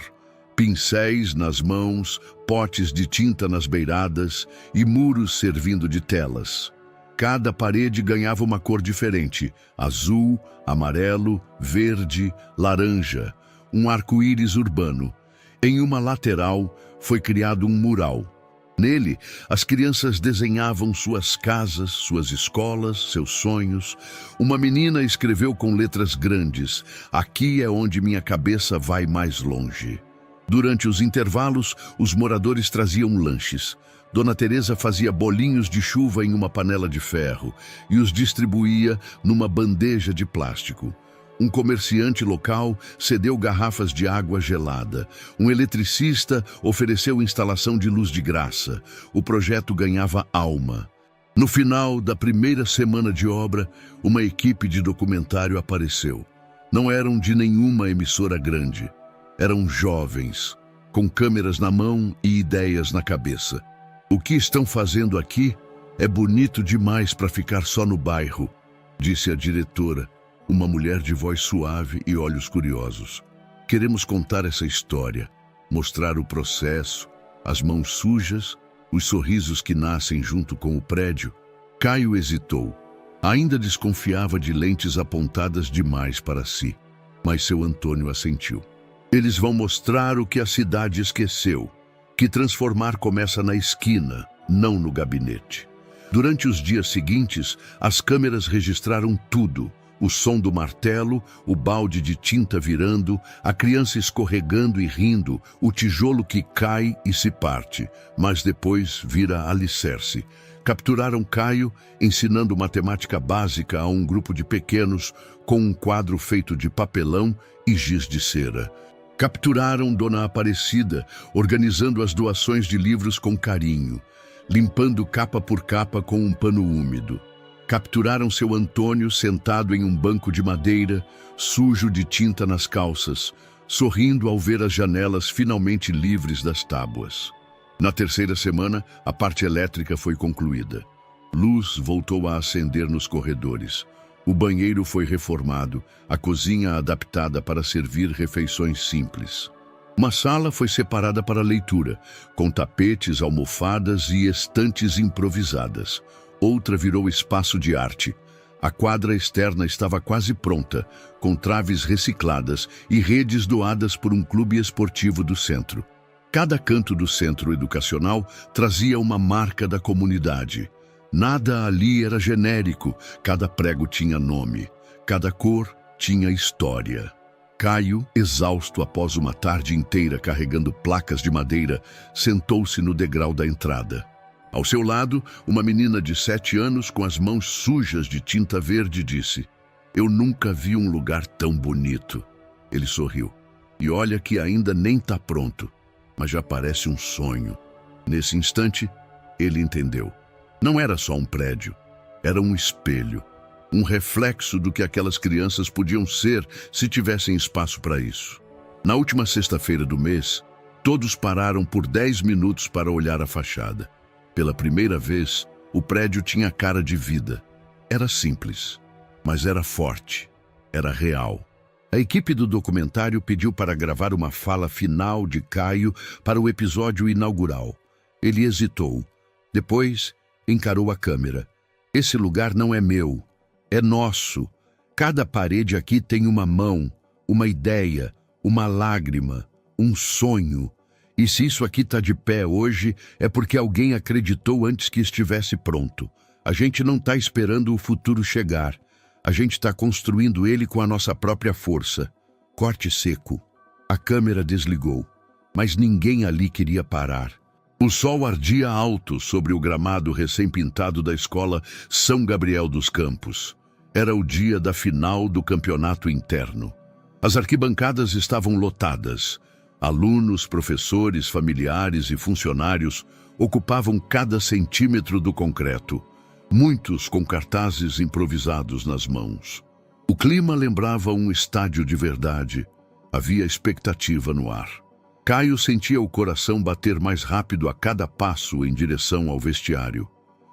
Pincéis nas mãos, potes de tinta nas beiradas e muros servindo de telas. Cada parede ganhava uma cor diferente: azul, amarelo, verde, laranja, um arco-íris urbano. Em uma lateral foi criado um mural. Nele, as crianças desenhavam suas casas, suas escolas, seus sonhos. Uma menina escreveu com letras grandes: "Aqui é onde minha cabeça vai mais longe." Durante os intervalos, os moradores traziam lanches. Dona Teresa fazia bolinhos de chuva em uma panela de ferro e os distribuía numa bandeja de plástico. Um comerciante local cedeu garrafas de água gelada. Um eletricista ofereceu instalação de luz de graça. O projeto ganhava alma. No final da primeira semana de obra, uma equipe de documentário apareceu. Não eram de nenhuma emissora grande. Eram jovens, com câmeras na mão e ideias na cabeça. "O que estão fazendo aqui é bonito demais para ficar só no bairro", disse a diretora, uma mulher de voz suave e olhos curiosos. "Queremos contar essa história, mostrar o processo, as mãos sujas, os sorrisos que nascem junto com o prédio." Caio hesitou. Ainda desconfiava de lentes apontadas demais para si, mas seu Antônio assentiu. "Eles vão mostrar o que a cidade esqueceu, que transformar começa na esquina, não no gabinete." Durante os dias seguintes, as câmeras registraram tudo: o som do martelo, o balde de tinta virando, a criança escorregando e rindo, o tijolo que cai e se parte, mas depois vira alicerce. Capturaram Caio ensinando matemática básica a um grupo de pequenos com um quadro feito de papelão e giz de cera. Capturaram Dona Aparecida organizando as doações de livros com carinho, limpando capa por capa com um pano úmido. Capturaram seu Antônio sentado em um banco de madeira, sujo de tinta nas calças, sorrindo ao ver as janelas finalmente livres das tábuas. Na terceira semana, a parte elétrica foi concluída. Luz voltou a acender nos corredores. O banheiro foi reformado, a cozinha adaptada para servir refeições simples. Uma sala foi separada para leitura, com tapetes, almofadas e estantes improvisadas. Outra virou espaço de arte. A quadra externa estava quase pronta, com traves recicladas e redes doadas por um clube esportivo do centro. Cada canto do centro educacional trazia uma marca da comunidade. Nada ali era genérico, cada prego tinha nome, cada cor tinha história. Caio, exausto após uma tarde inteira carregando placas de madeira, sentou-se no degrau da entrada. Ao seu lado, uma menina de 7 anos com as mãos sujas de tinta verde disse: "Eu nunca vi um lugar tão bonito." Ele sorriu. "E olha que ainda nem está pronto, mas já parece um sonho." Nesse instante, ele entendeu. Não era só um prédio, era um espelho, um reflexo do que aquelas crianças podiam ser se tivessem espaço para isso. Na última sexta-feira do mês, todos pararam por 10 minutos para olhar a fachada. Pela primeira vez, o prédio tinha cara de vida. Era simples, mas era forte, era real. A equipe do documentário pediu para gravar uma fala final de Caio para o episódio inaugural. Ele hesitou. Depois, encarou a câmera. "Esse lugar não é meu, é nosso. Cada parede aqui tem uma mão, uma ideia, uma lágrima, um sonho. E se isso aqui está de pé hoje, é porque alguém acreditou antes que estivesse pronto. A gente não está esperando o futuro chegar. A gente está construindo ele com a nossa própria força." Corte seco. A câmera desligou, mas ninguém ali queria parar. O sol ardia alto sobre o gramado recém-pintado da escola São Gabriel dos Campos. Era o dia da final do campeonato interno. As arquibancadas estavam lotadas. Alunos, professores, familiares e funcionários ocupavam cada centímetro do concreto, muitos com cartazes improvisados nas mãos. O clima lembrava um estádio de verdade. Havia expectativa no ar. Caio sentia o coração bater mais rápido a cada passo em direção ao vestiário.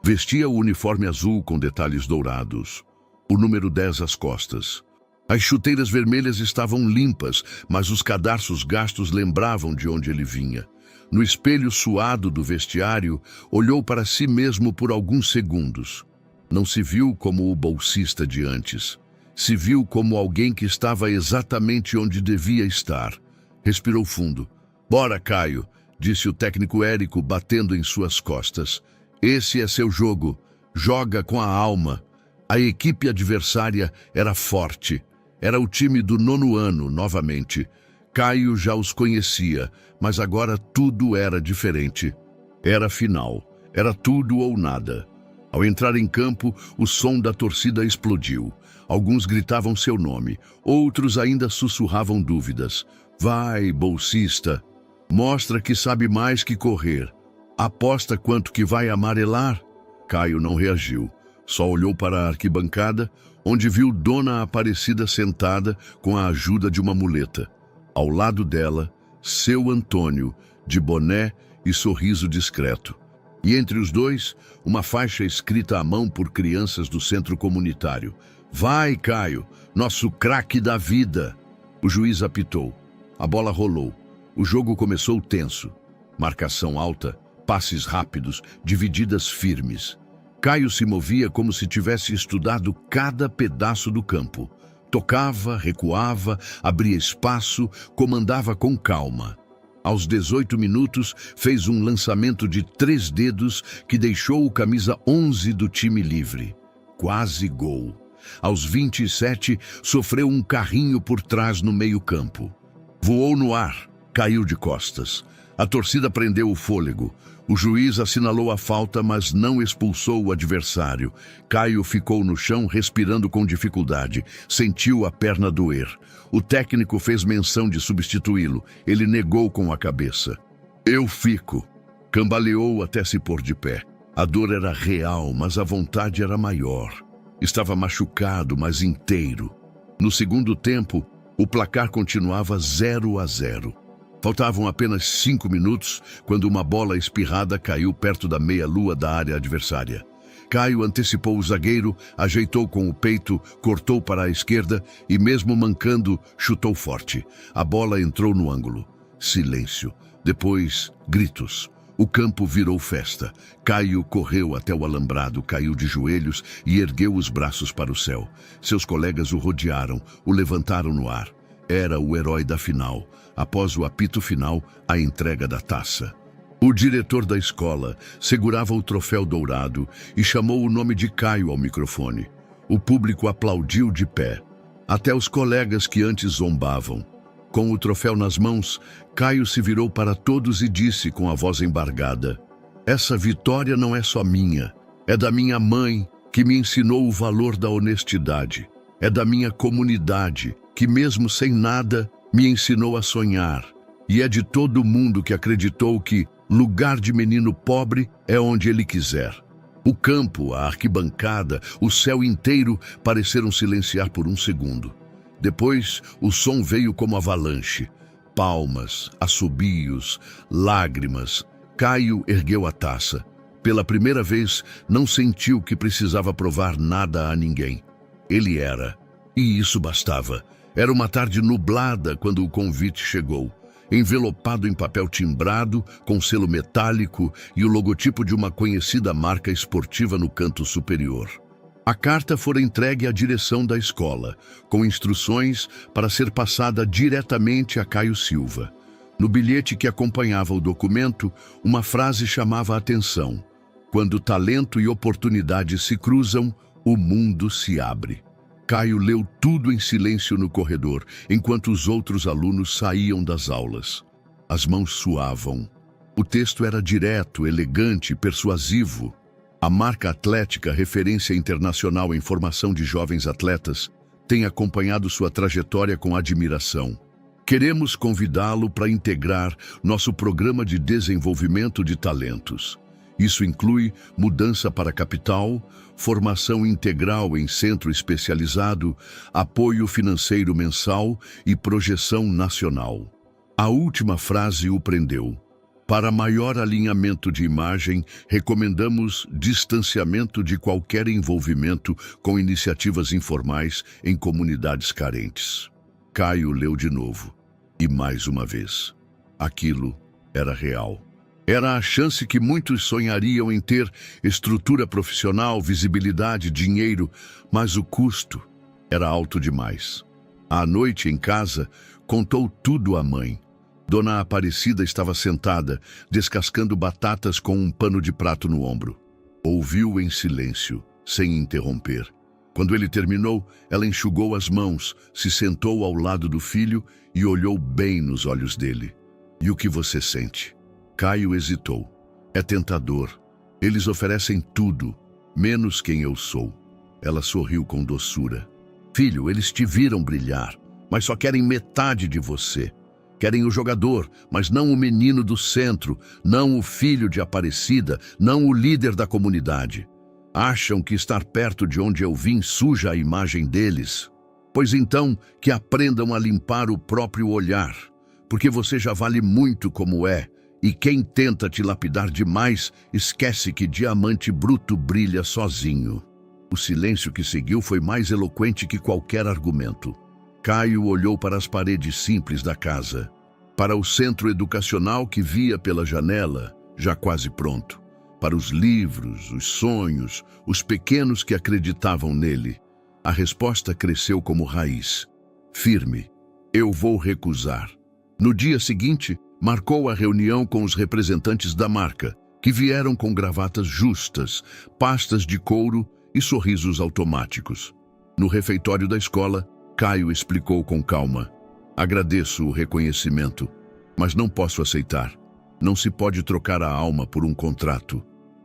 Vestia o uniforme azul com detalhes dourados, o número 10 às costas. As chuteiras vermelhas estavam limpas, mas os cadarços gastos lembravam de onde ele vinha. No espelho suado do vestiário, olhou para si mesmo por alguns segundos. Não se viu como o bolsista de antes. Se viu como alguém que estava exatamente onde devia estar. Respirou fundo. "Bora, Caio", disse o técnico Érico, batendo em suas costas. "Esse é seu jogo. Joga com a alma." A equipe adversária era forte. Era o time do 9º ano, novamente. Caio já os conhecia, mas agora tudo era diferente. Era final. Era tudo ou nada. Ao entrar em campo, o som da torcida explodiu. Alguns gritavam seu nome, outros ainda sussurravam dúvidas. Vai, bolsista, mostra que sabe mais que correr. Aposta quanto que vai amarelar? Caio não reagiu, só olhou para a arquibancada, onde viu Dona Aparecida sentada com a ajuda de uma muleta. Ao lado dela, seu Antônio, de boné e sorriso discreto. E entre os dois, uma faixa escrita à mão por crianças do centro comunitário. Vai, Caio, nosso craque da vida! O juiz apitou. A bola rolou. O jogo começou tenso. Marcação alta, passes rápidos, divididas firmes. Caio se movia como se tivesse estudado cada pedaço do campo. Tocava, recuava, abria espaço, comandava com calma. Aos 18 minutos, fez um lançamento de 3 dedos que deixou o camisa 11 do time livre. Quase gol. Aos 27, sofreu um carrinho por trás no meio-campo. Voou no ar, caiu de costas. A torcida prendeu o fôlego. O juiz assinalou a falta, mas não expulsou o adversário. Caio ficou no chão, respirando com dificuldade. Sentiu a perna doer. O técnico fez menção de substituí-lo. Ele negou com a cabeça. Eu fico. Cambaleou até se pôr de pé. A dor era real, mas a vontade era maior. Estava machucado, mas inteiro. No segundo tempo, o placar continuava 0-0. Faltavam apenas 5 minutos quando uma bola espirrada caiu perto da meia-lua da área adversária. Caio antecipou o zagueiro, ajeitou com o peito, cortou para a esquerda e, mesmo mancando, chutou forte. A bola entrou no ângulo. Silêncio. Depois, gritos. O campo virou festa. Caio correu até o alambrado, caiu de joelhos e ergueu os braços para o céu. Seus colegas o rodearam, o levantaram no ar. Era o herói da final. Após o apito final, a entrega da taça. O diretor da escola segurava o troféu dourado e chamou o nome de Caio ao microfone. O público aplaudiu de pé. Até os colegas que antes zombavam. Com o troféu nas mãos, Caio se virou para todos e disse com a voz embargada: essa vitória não é só minha, é da minha mãe, que me ensinou o valor da honestidade. É da minha comunidade, que mesmo sem nada, me ensinou a sonhar. E é de todo mundo que acreditou que lugar de menino pobre é onde ele quiser. O campo, a arquibancada, o céu inteiro pareceram silenciar por um segundo. Depois, o som veio como avalanche. Palmas, assobios, lágrimas. Caio ergueu a taça. Pela primeira vez, não sentiu que precisava provar nada a ninguém. Ele era. E isso bastava. Era uma tarde nublada quando o convite chegou. Envelopado em papel timbrado, com selo metálico e o logotipo de uma conhecida marca esportiva no canto superior. A carta fora entregue à direção da escola, com instruções para ser passada diretamente a Caio Silva. No bilhete que acompanhava o documento, uma frase chamava a atenção: quando talento e oportunidade se cruzam, o mundo se abre. Caio leu tudo em silêncio no corredor, enquanto os outros alunos saíam das aulas. As mãos suavam. O texto era direto, elegante, persuasivo. A marca atlética, referência internacional em formação de jovens atletas, tem acompanhado sua trajetória com admiração. Queremos convidá-lo para integrar nosso programa de desenvolvimento de talentos. Isso inclui mudança para a capital, formação integral em centro especializado, apoio financeiro mensal e projeção nacional. A última frase o prendeu. Para maior alinhamento de imagem, recomendamos distanciamento de qualquer envolvimento com iniciativas informais em comunidades carentes. Caio leu de novo. E mais uma vez. Aquilo era real. Era a chance que muitos sonhariam em ter: estrutura profissional, visibilidade, dinheiro, mas o custo era alto demais. À noite, em casa, contou tudo à mãe. Dona Aparecida estava sentada, descascando batatas com um pano de prato no ombro. Ouviu em silêncio, sem interromper. Quando ele terminou, ela enxugou as mãos, se sentou ao lado do filho e olhou bem nos olhos dele. E o que você sente? Caio hesitou. É tentador. Eles oferecem tudo. Menos quem eu sou. Ela sorriu com doçura. Filho, eles te viram brilhar, mas só querem metade de você. Querem o jogador, mas não o menino do centro, não o filho de Aparecida, não o líder da comunidade. Acham que estar perto de onde eu vim suja a imagem deles? Pois então, que aprendam a limpar o próprio olhar, porque você já vale muito como é, e quem tenta te lapidar demais esquece que diamante bruto brilha sozinho. O silêncio que seguiu foi mais eloquente que qualquer argumento. Caio olhou para as paredes simples da casa, para o centro educacional que via pela janela, já quase pronto, para os livros, os sonhos, os pequenos que acreditavam nele. A resposta cresceu como raiz. Firme. Eu vou recusar. No dia seguinte, marcou a reunião com os representantes da marca, que vieram com gravatas justas, pastas de couro e sorrisos automáticos. No refeitório da escola, Caio explicou com calma. Agradeço o reconhecimento, mas não posso aceitar. Não se pode trocar a alma por um contrato.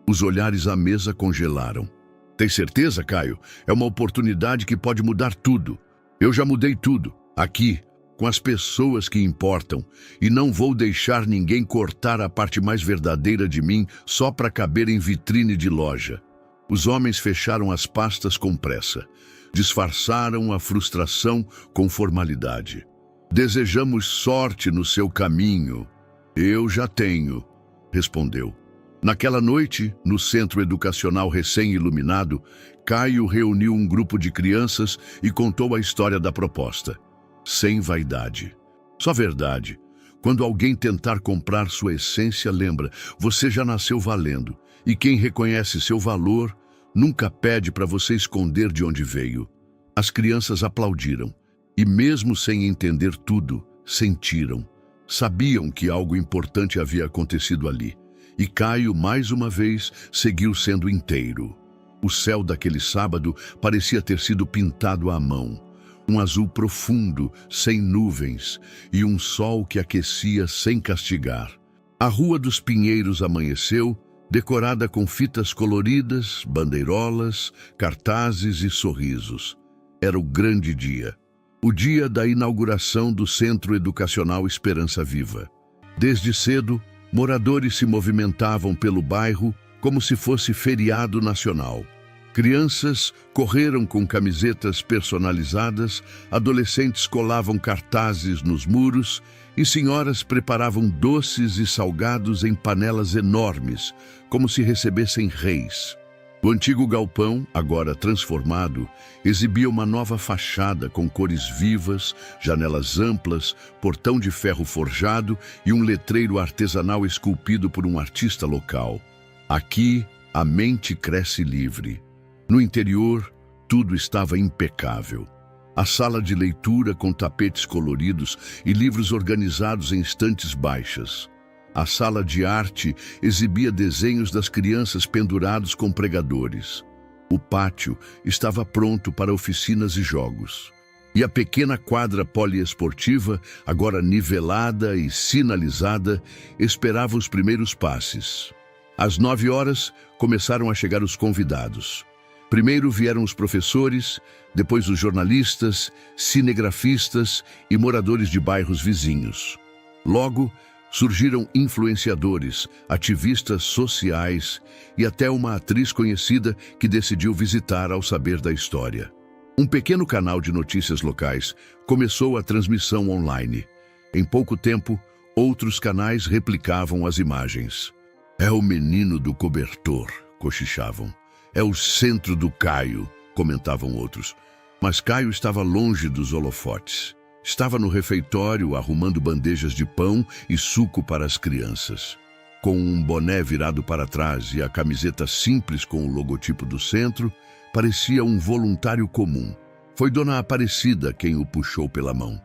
Os olhares à mesa congelaram. Tem certeza, Caio? É uma oportunidade que pode mudar tudo. Eu já mudei tudo, aqui, com as pessoas que importam, e não vou deixar ninguém cortar a parte mais verdadeira de mim só para caber em vitrine de loja. Os homens fecharam as pastas com pressa. Disfarçaram a frustração com formalidade. Desejamos sorte no seu caminho. Eu já tenho, respondeu. Naquela noite, no centro educacional recém-iluminado, Caio reuniu um grupo de crianças e contou a história da proposta. Sem vaidade. Só verdade. Quando alguém tentar comprar sua essência, lembra, você já nasceu valendo. E quem reconhece seu valor nunca pede para você esconder de onde veio. As crianças aplaudiram. E mesmo sem entender tudo, sentiram. Sabiam que algo importante havia acontecido ali. E Caio, mais uma vez, seguiu sendo inteiro. O céu daquele sábado parecia ter sido pintado à mão. Um azul profundo, sem nuvens, e um sol que aquecia sem castigar. A Rua dos Pinheiros amanheceu, decorada com fitas coloridas, bandeirolas, cartazes e sorrisos. Era o grande dia. O dia da inauguração do Centro Educacional Esperança Viva. Desde cedo, moradores se movimentavam pelo bairro como se fosse feriado nacional. Crianças correram com camisetas personalizadas, adolescentes colavam cartazes nos muros e senhoras preparavam doces e salgados em panelas enormes, como se recebessem reis. O antigo galpão, agora transformado, exibia uma nova fachada com cores vivas, janelas amplas, portão de ferro forjado e um letreiro artesanal esculpido por um artista local. Aqui, a mente cresce livre. No interior, tudo estava impecável. A sala de leitura com tapetes coloridos e livros organizados em estantes baixas. A sala de arte exibia desenhos das crianças pendurados com pregadores. O pátio estava pronto para oficinas e jogos. E a pequena quadra poliesportiva, agora nivelada e sinalizada, esperava os primeiros passes. Às 9 horas, começaram a chegar os convidados. Primeiro vieram os professores, depois os jornalistas, cinegrafistas e moradores de bairros vizinhos. Logo, surgiram influenciadores, ativistas sociais e até uma atriz conhecida que decidiu visitar ao saber da história. Um pequeno canal de notícias locais começou a transmissão online. Em pouco tempo, outros canais replicavam as imagens. É o menino do cobertor, cochichavam. É o centro do Caio, comentavam outros. Mas Caio estava longe dos holofotes. Estava no refeitório arrumando bandejas de pão e suco para as crianças. Com um boné virado para trás e a camiseta simples com o logotipo do centro, parecia um voluntário comum. Foi Dona Aparecida quem o puxou pela mão.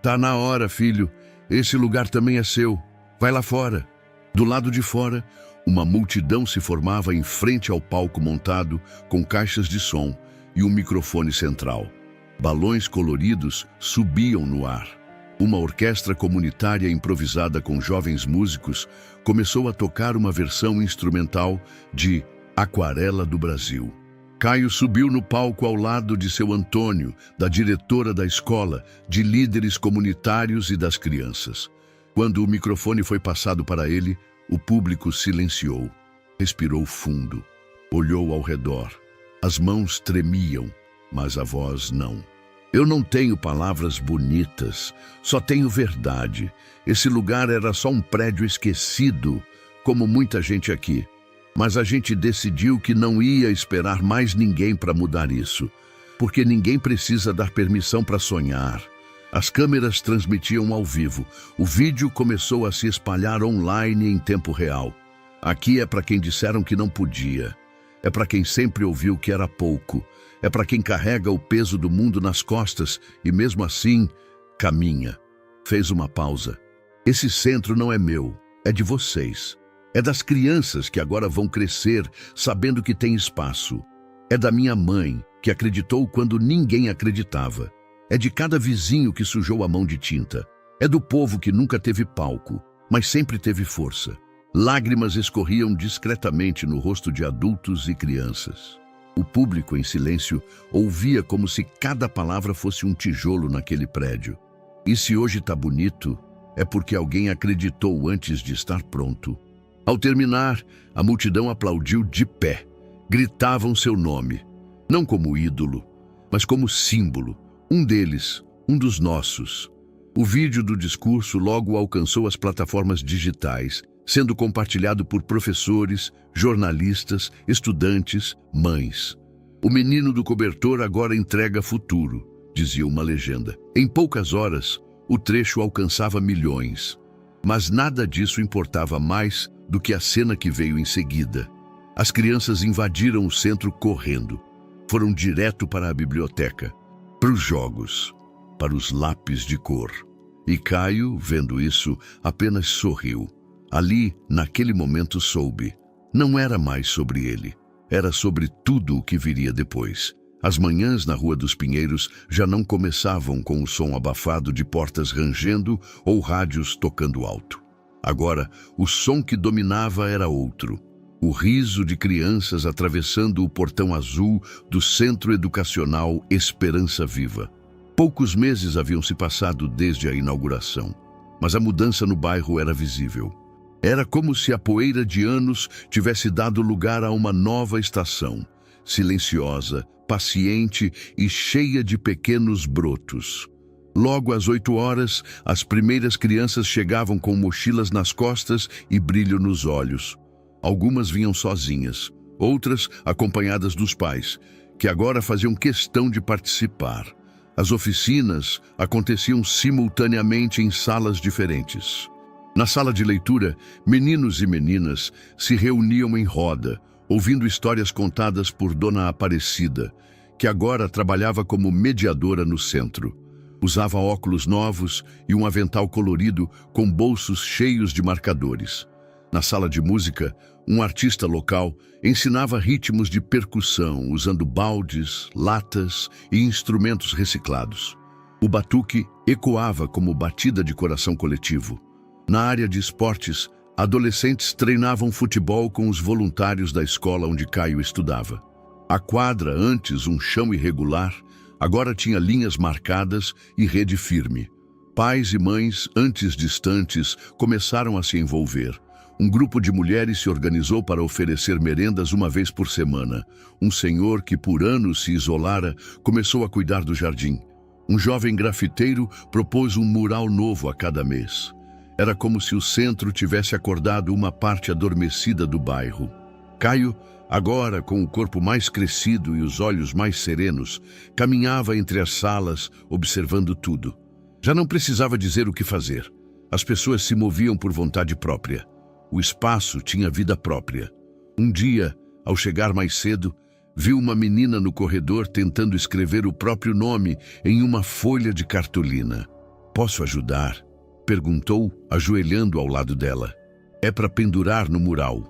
Tá na hora, filho. Esse lugar também é seu. Vai lá fora. Do lado de fora, uma multidão se formava em frente ao palco montado com caixas de som e um microfone central. Balões coloridos subiam no ar. Uma orquestra comunitária improvisada com jovens músicos começou a tocar uma versão instrumental de Aquarela do Brasil. Caio subiu no palco ao lado de seu Antônio, da diretora da escola, de líderes comunitários e das crianças. Quando o microfone foi passado para ele, o público silenciou, respirou fundo, olhou ao redor. As mãos tremiam, mas a voz não. Eu não tenho palavras bonitas, só tenho verdade. Esse lugar era só um prédio esquecido, como muita gente aqui. Mas a gente decidiu que não ia esperar mais ninguém para mudar isso, porque ninguém precisa dar permissão para sonhar. As câmeras transmitiam ao vivo. O vídeo começou a se espalhar online em tempo real. Aqui é para quem disseram que não podia. É para quem sempre ouviu que era pouco. É para quem carrega o peso do mundo nas costas e, mesmo assim, caminha. Fez uma pausa. Esse centro não é meu, é de vocês. É das crianças que agora vão crescer sabendo que tem espaço. É da minha mãe, que acreditou quando ninguém acreditava. É de cada vizinho que sujou a mão de tinta. É do povo que nunca teve palco, mas sempre teve força. Lágrimas escorriam discretamente no rosto de adultos e crianças. O público, em silêncio, ouvia como se cada palavra fosse um tijolo naquele prédio. E se hoje está bonito, é porque alguém acreditou antes de estar pronto. Ao terminar, a multidão aplaudiu de pé. Gritavam seu nome, não como ídolo, mas como símbolo. Um deles, um dos nossos. O vídeo do discurso logo alcançou as plataformas digitais, sendo compartilhado por professores, jornalistas, estudantes, mães. O menino do cobertor agora entrega futuro, dizia uma legenda. Em poucas horas, o trecho alcançava milhões. Mas nada disso importava mais do que a cena que veio em seguida. As crianças invadiram o centro correndo. Foram direto para a biblioteca, para os jogos, para os lápis de cor. E Caio, vendo isso, apenas sorriu. Ali, naquele momento, soube. Não era mais sobre ele. Era sobre tudo o que viria depois. As manhãs na Rua dos Pinheiros já não começavam com o som abafado de portas rangendo ou rádios tocando alto. Agora, o som que dominava era outro. O riso de crianças atravessando o portão azul do Centro Educacional Esperança Viva. Poucos meses haviam se passado desde a inauguração, mas a mudança no bairro era visível. Era como se a poeira de anos tivesse dado lugar a uma nova estação, silenciosa, paciente e cheia de pequenos brotos. Logo às 8 horas, as primeiras crianças chegavam com mochilas nas costas e brilho nos olhos. Algumas vinham sozinhas, outras acompanhadas dos pais, que agora faziam questão de participar. As oficinas aconteciam simultaneamente em salas diferentes. Na sala de leitura, meninos e meninas se reuniam em roda, ouvindo histórias contadas por Dona Aparecida, que agora trabalhava como mediadora no centro. Usava óculos novos e um avental colorido com bolsos cheios de marcadores. Na sala de música, um artista local ensinava ritmos de percussão usando baldes, latas e instrumentos reciclados. O batuque ecoava como batida de coração coletivo. Na área de esportes, adolescentes treinavam futebol com os voluntários da escola onde Caio estudava. A quadra, antes um chão irregular, agora tinha linhas marcadas e rede firme. Pais e mães, antes distantes, começaram a se envolver. Um grupo de mulheres se organizou para oferecer merendas uma vez por semana. Um senhor que por anos se isolara começou a cuidar do jardim. Um jovem grafiteiro propôs um mural novo a cada mês. Era como se o centro tivesse acordado uma parte adormecida do bairro. Caio, agora com o corpo mais crescido e os olhos mais serenos, caminhava entre as salas, observando tudo. Já não precisava dizer o que fazer. As pessoas se moviam por vontade própria. O espaço tinha vida própria. Um dia, ao chegar mais cedo, viu uma menina no corredor tentando escrever o próprio nome em uma folha de cartolina. "Posso ajudar?" perguntou, ajoelhando ao lado dela. "É para pendurar no mural."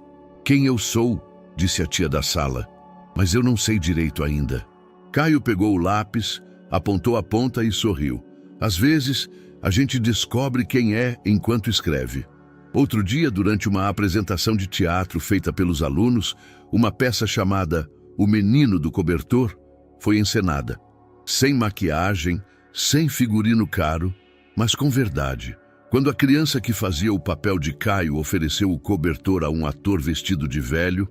"Quem eu sou?" disse a tia da sala. "Mas eu não sei direito ainda." Caio pegou o lápis, apontou a ponta e sorriu. "Às vezes, a gente descobre quem é enquanto escreve." Outro dia, durante uma apresentação de teatro feita pelos alunos, uma peça chamada O Menino do Cobertor foi encenada. Sem maquiagem, sem figurino caro, mas com verdade. Quando a criança que fazia o papel de Caio ofereceu o cobertor a um ator vestido de velho,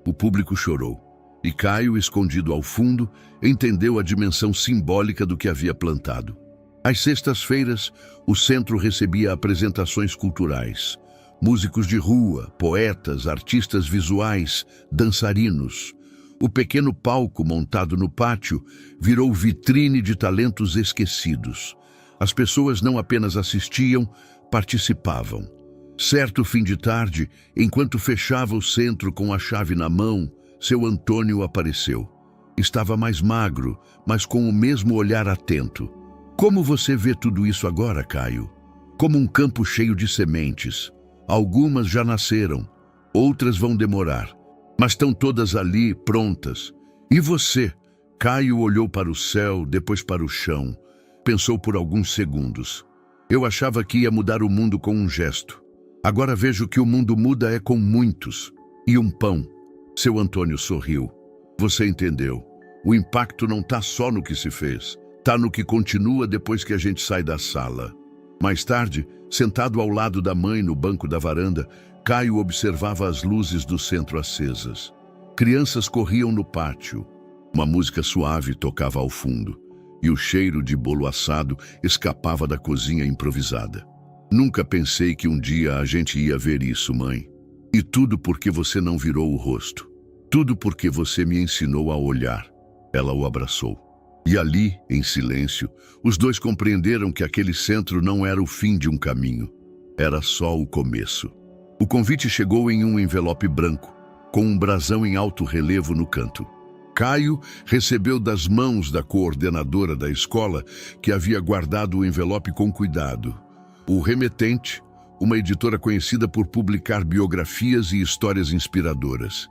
o público chorou. E Caio, escondido ao fundo, entendeu a dimensão simbólica do que havia plantado. Às sextas-feiras, o centro recebia apresentações culturais. Músicos de rua, poetas, artistas visuais, dançarinos. O pequeno palco montado no pátio virou vitrine de talentos esquecidos. As pessoas não apenas assistiam, participavam. Certo fim de tarde, enquanto fechava o centro com a chave na mão, seu Antônio apareceu. Estava mais magro, mas com o mesmo olhar atento. Como você vê tudo isso agora, Caio? Como um campo cheio de sementes. Algumas já nasceram, outras vão demorar, mas estão todas ali, prontas. E você? Caio olhou para o céu, depois para o chão. Pensou por alguns segundos. Eu achava que ia mudar o mundo com um gesto. Agora vejo que o mundo muda é com muitos. E um pão. Seu Antônio sorriu. Você entendeu. O impacto não está só no que se fez. Está no que continua depois que a gente sai da sala. Mais tarde, sentado ao lado da mãe no banco da varanda, Caio observava as luzes do centro acesas. Crianças corriam no pátio. Uma música suave tocava ao fundo. E o cheiro de bolo assado escapava da cozinha improvisada. Nunca pensei que um dia a gente ia ver isso, mãe. E tudo porque você não virou o rosto. Tudo porque você me ensinou a olhar. Ela o abraçou. E ali, em silêncio, os dois compreenderam que aquele centro não era o fim de um caminho. Era só o começo. O convite chegou em um envelope branco, com um brasão em alto relevo no canto. Caio recebeu das mãos da coordenadora da escola, que havia guardado o envelope com cuidado. O remetente, uma editora conhecida por publicar biografias e histórias inspiradoras.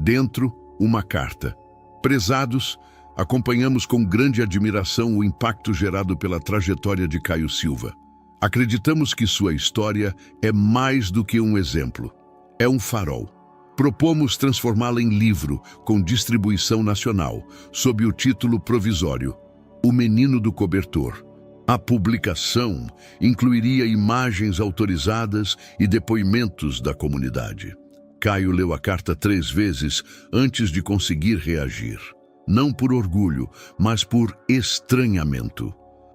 Dentro, uma carta. Prezados, acompanhamos com grande admiração o impacto gerado pela trajetória de Caio Silva. Acreditamos que sua história é mais do que um exemplo. É um farol. Propomos transformá-la em livro com distribuição nacional, sob o título provisório O Menino do Cobertor. A publicação incluiria imagens autorizadas e depoimentos da comunidade. Caio leu a carta 3 vezes antes de conseguir reagir. Não por orgulho, mas por estranhamento.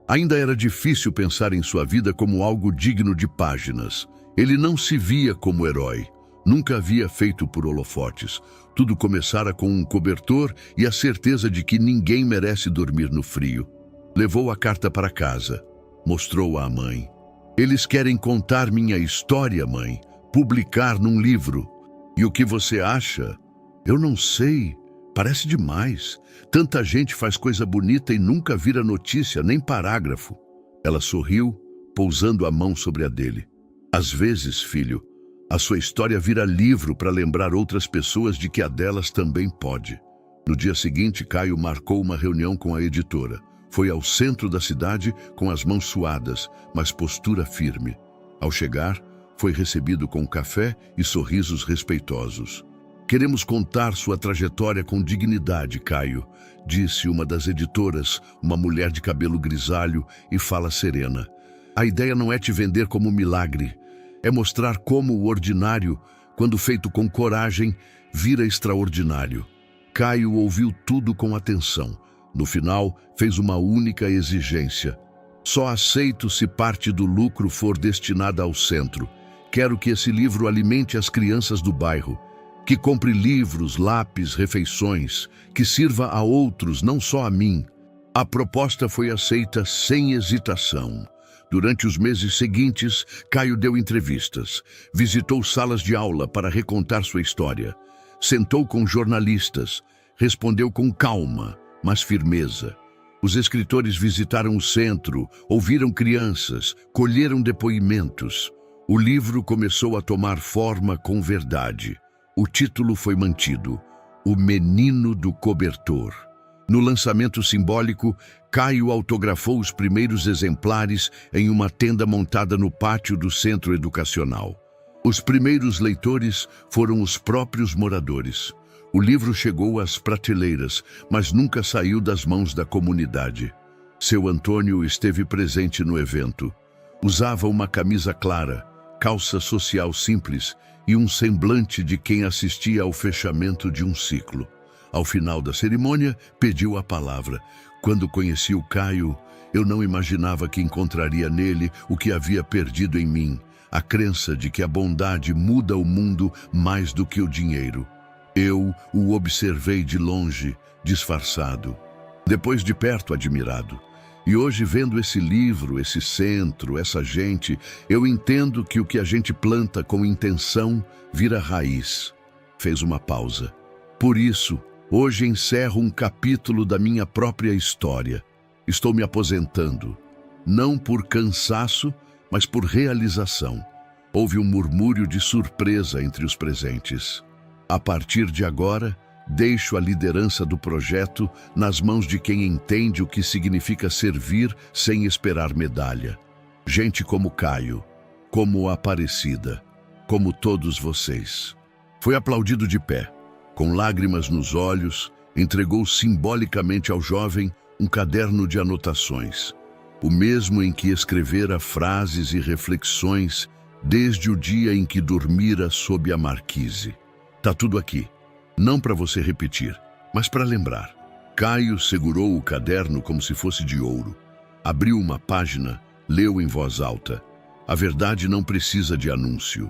Ainda era difícil pensar em sua vida como algo digno de páginas. Ele não se via como herói. Nunca havia feito por holofotes. Tudo começara com um cobertor e a certeza de que ninguém merece dormir no frio. Levou a carta para casa. Mostrou-a à mãe. Eles querem contar minha história, mãe. Publicar num livro. E o que você acha? Eu não sei. Parece demais. Tanta gente faz coisa bonita e nunca vira notícia, nem parágrafo. Ela sorriu, pousando a mão sobre a dele. Às vezes, filho, a sua história vira livro para lembrar outras pessoas de que a delas também pode. No dia seguinte, Caio marcou uma reunião com a editora. Foi ao centro da cidade com as mãos suadas, mas postura firme. Ao chegar, foi recebido com café e sorrisos respeitosos. Queremos contar sua trajetória com dignidade, Caio, disse uma das editoras, uma mulher de cabelo grisalho e fala serena. A ideia não é te vender como milagre. É mostrar como o ordinário, quando feito com coragem, vira extraordinário. Caio ouviu tudo com atenção. No final, fez uma única exigência. Só aceito se parte do lucro for destinada ao centro. Quero que esse livro alimente as crianças do bairro. Que compre livros, lápis, refeições. Que sirva a outros, não só a mim. A proposta foi aceita sem hesitação. Durante os meses seguintes, Caio deu entrevistas, visitou salas de aula para recontar sua história, sentou com jornalistas, respondeu com calma, mas firmeza. Os escritores visitaram o centro, ouviram crianças, colheram depoimentos. O livro começou a tomar forma com verdade. O título foi mantido, O Menino do Cobertor. No lançamento simbólico, Caio autografou os primeiros exemplares em uma tenda montada no pátio do centro educacional. Os primeiros leitores foram os próprios moradores. O livro chegou às prateleiras, mas nunca saiu das mãos da comunidade. Seu Antônio esteve presente no evento. Usava uma camisa clara, calça social simples e um semblante de quem assistia ao fechamento de um ciclo. Ao final da cerimônia, pediu a palavra. Quando conheci o Caio, eu não imaginava que encontraria nele o que havia perdido em mim, a crença de que a bondade muda o mundo mais do que o dinheiro. Eu o observei de longe, disfarçado. Depois de perto, admirado. E hoje, vendo esse livro, esse centro, essa gente, eu entendo que o que a gente planta com intenção vira raiz. Fez uma pausa. Por isso, hoje encerro um capítulo da minha própria história. Estou me aposentando, não por cansaço, mas por realização. Houve um murmúrio de surpresa entre os presentes. A partir de agora, deixo a liderança do projeto nas mãos de quem entende o que significa servir sem esperar medalha. Gente como Caio, como Aparecida, como todos vocês. Foi aplaudido de pé, com lágrimas nos olhos, entregou simbolicamente ao jovem um caderno de anotações, o mesmo em que escrevera frases e reflexões desde o dia em que dormira sob a marquise. Tá tudo aqui. Não para você repetir, mas para lembrar. Caio segurou o caderno como se fosse de ouro. Abriu uma página, leu em voz alta. A verdade não precisa de anúncio.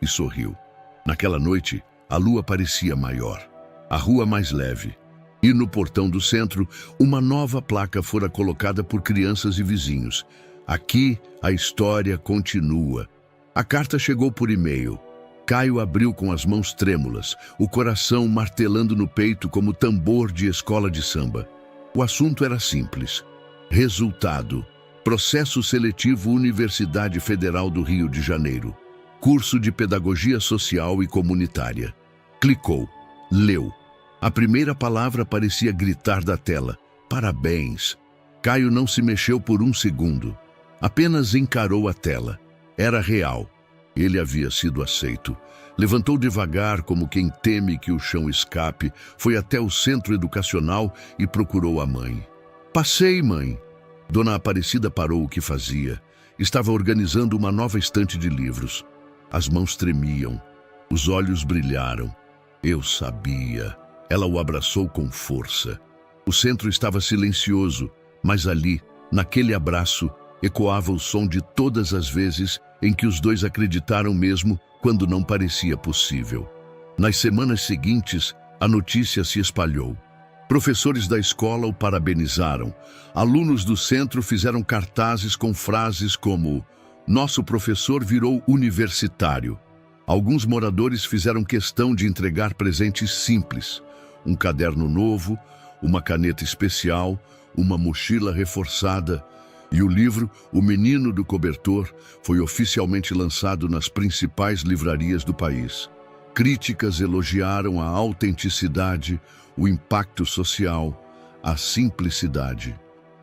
E sorriu. Naquela noite, a lua parecia maior, a rua mais leve. E no portão do centro, uma nova placa fora colocada por crianças e vizinhos. Aqui, a história continua. A carta chegou por e-mail. Caio abriu com as mãos trêmulas, o coração martelando no peito como tambor de escola de samba. O assunto era simples. Resultado: Processo Seletivo Universidade Federal do Rio de Janeiro. Curso de Pedagogia Social e Comunitária. Clicou. Leu. A primeira palavra parecia gritar da tela. Parabéns. Caio não se mexeu por um segundo. Apenas encarou a tela. Era real. Ele havia sido aceito. Levantou devagar, como quem teme que o chão escape, foi até o centro educacional e procurou a mãe. Passei, mãe. Dona Aparecida parou o que fazia. Estava organizando uma nova estante de livros. As mãos tremiam. Os olhos brilharam. Eu sabia. Ela o abraçou com força. O centro estava silencioso, mas ali, naquele abraço, ecoava o som de todas as vezes em que os dois acreditaram mesmo quando não parecia possível. Nas semanas seguintes, a notícia se espalhou. Professores da escola o parabenizaram. Alunos do centro fizeram cartazes com frases como "Nosso professor virou universitário". Alguns moradores fizeram questão de entregar presentes simples: um caderno novo, uma caneta especial, uma mochila reforçada. E o livro, O Menino do Cobertor, foi oficialmente lançado nas principais livrarias do país. Críticas elogiaram a autenticidade, o impacto social, a simplicidade.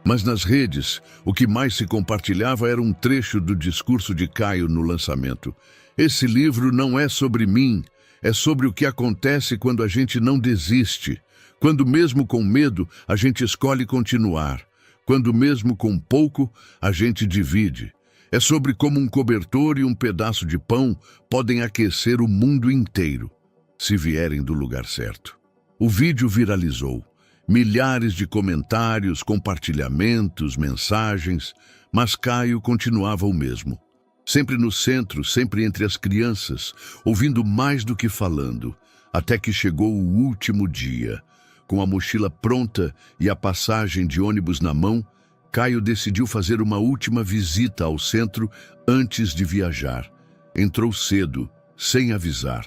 Mas nas redes, o que mais se compartilhava era um trecho do discurso de Caio no lançamento. Esse livro não é sobre mim, é sobre o que acontece quando a gente não desiste, quando mesmo com medo a gente escolhe continuar. Quando mesmo com pouco, a gente divide. É sobre como um cobertor e um pedaço de pão podem aquecer o mundo inteiro, se vierem do lugar certo. O vídeo viralizou. Milhares de comentários, compartilhamentos, mensagens, mas Caio continuava o mesmo. Sempre no centro, sempre entre as crianças, ouvindo mais do que falando, até que chegou o último dia. Com a mochila pronta e a passagem de ônibus na mão, Caio decidiu fazer uma última visita ao centro antes de viajar. Entrou cedo, sem avisar.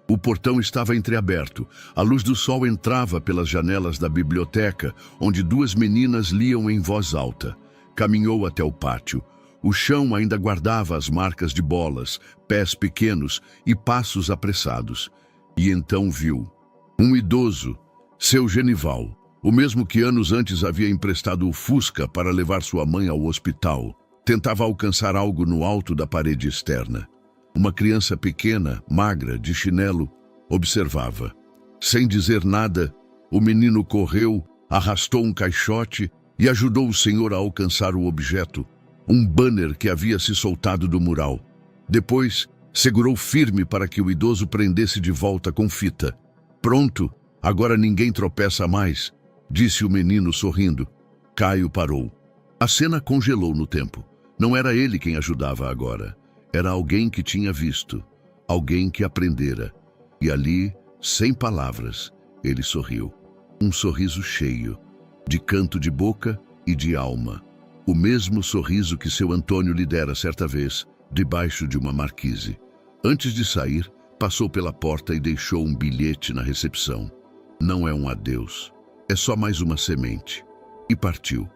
O portão estava entreaberto. A luz do sol entrava pelas janelas da biblioteca, onde duas meninas liam em voz alta. Caminhou até o pátio. O chão ainda guardava as marcas de bolas, pés pequenos e passos apressados. E então viu um idoso, seu Genival, o mesmo que anos antes havia emprestado o Fusca para levar sua mãe ao hospital. Tentava alcançar algo no alto da parede externa. Uma criança pequena, magra, de chinelo, observava. Sem dizer nada, o menino correu, arrastou um caixote e ajudou o senhor a alcançar o objeto, um banner que havia se soltado do mural. Depois, segurou firme para que o idoso prendesse de volta com fita. Pronto, agora ninguém tropeça mais, disse o menino sorrindo. Caio parou. A cena congelou no tempo. Não era ele quem ajudava agora. Era alguém que tinha visto, alguém que aprendera. E ali, sem palavras, ele sorriu. Um sorriso cheio, de canto de boca e de alma. O mesmo sorriso que seu Antônio lhe dera certa vez, debaixo de uma marquise. Antes de sair, passou pela porta e deixou um bilhete na recepção. Não é um adeus, é só mais uma semente. E partiu.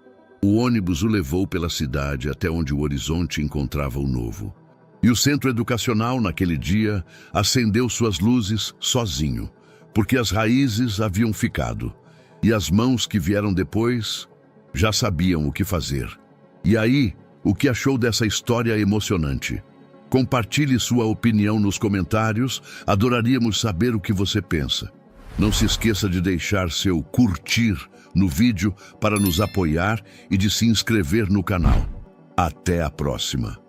O ônibus o levou pela cidade até onde o horizonte encontrava o novo. E o centro educacional, naquele dia, acendeu suas luzes sozinho, porque as raízes haviam ficado, e as mãos que vieram depois já sabiam o que fazer. E aí, o que achou dessa história emocionante? Compartilhe sua opinião nos comentários, adoraríamos saber o que você pensa. Não se esqueça de deixar seu curtir no vídeo para nos apoiar e de se inscrever no canal. Até a próxima!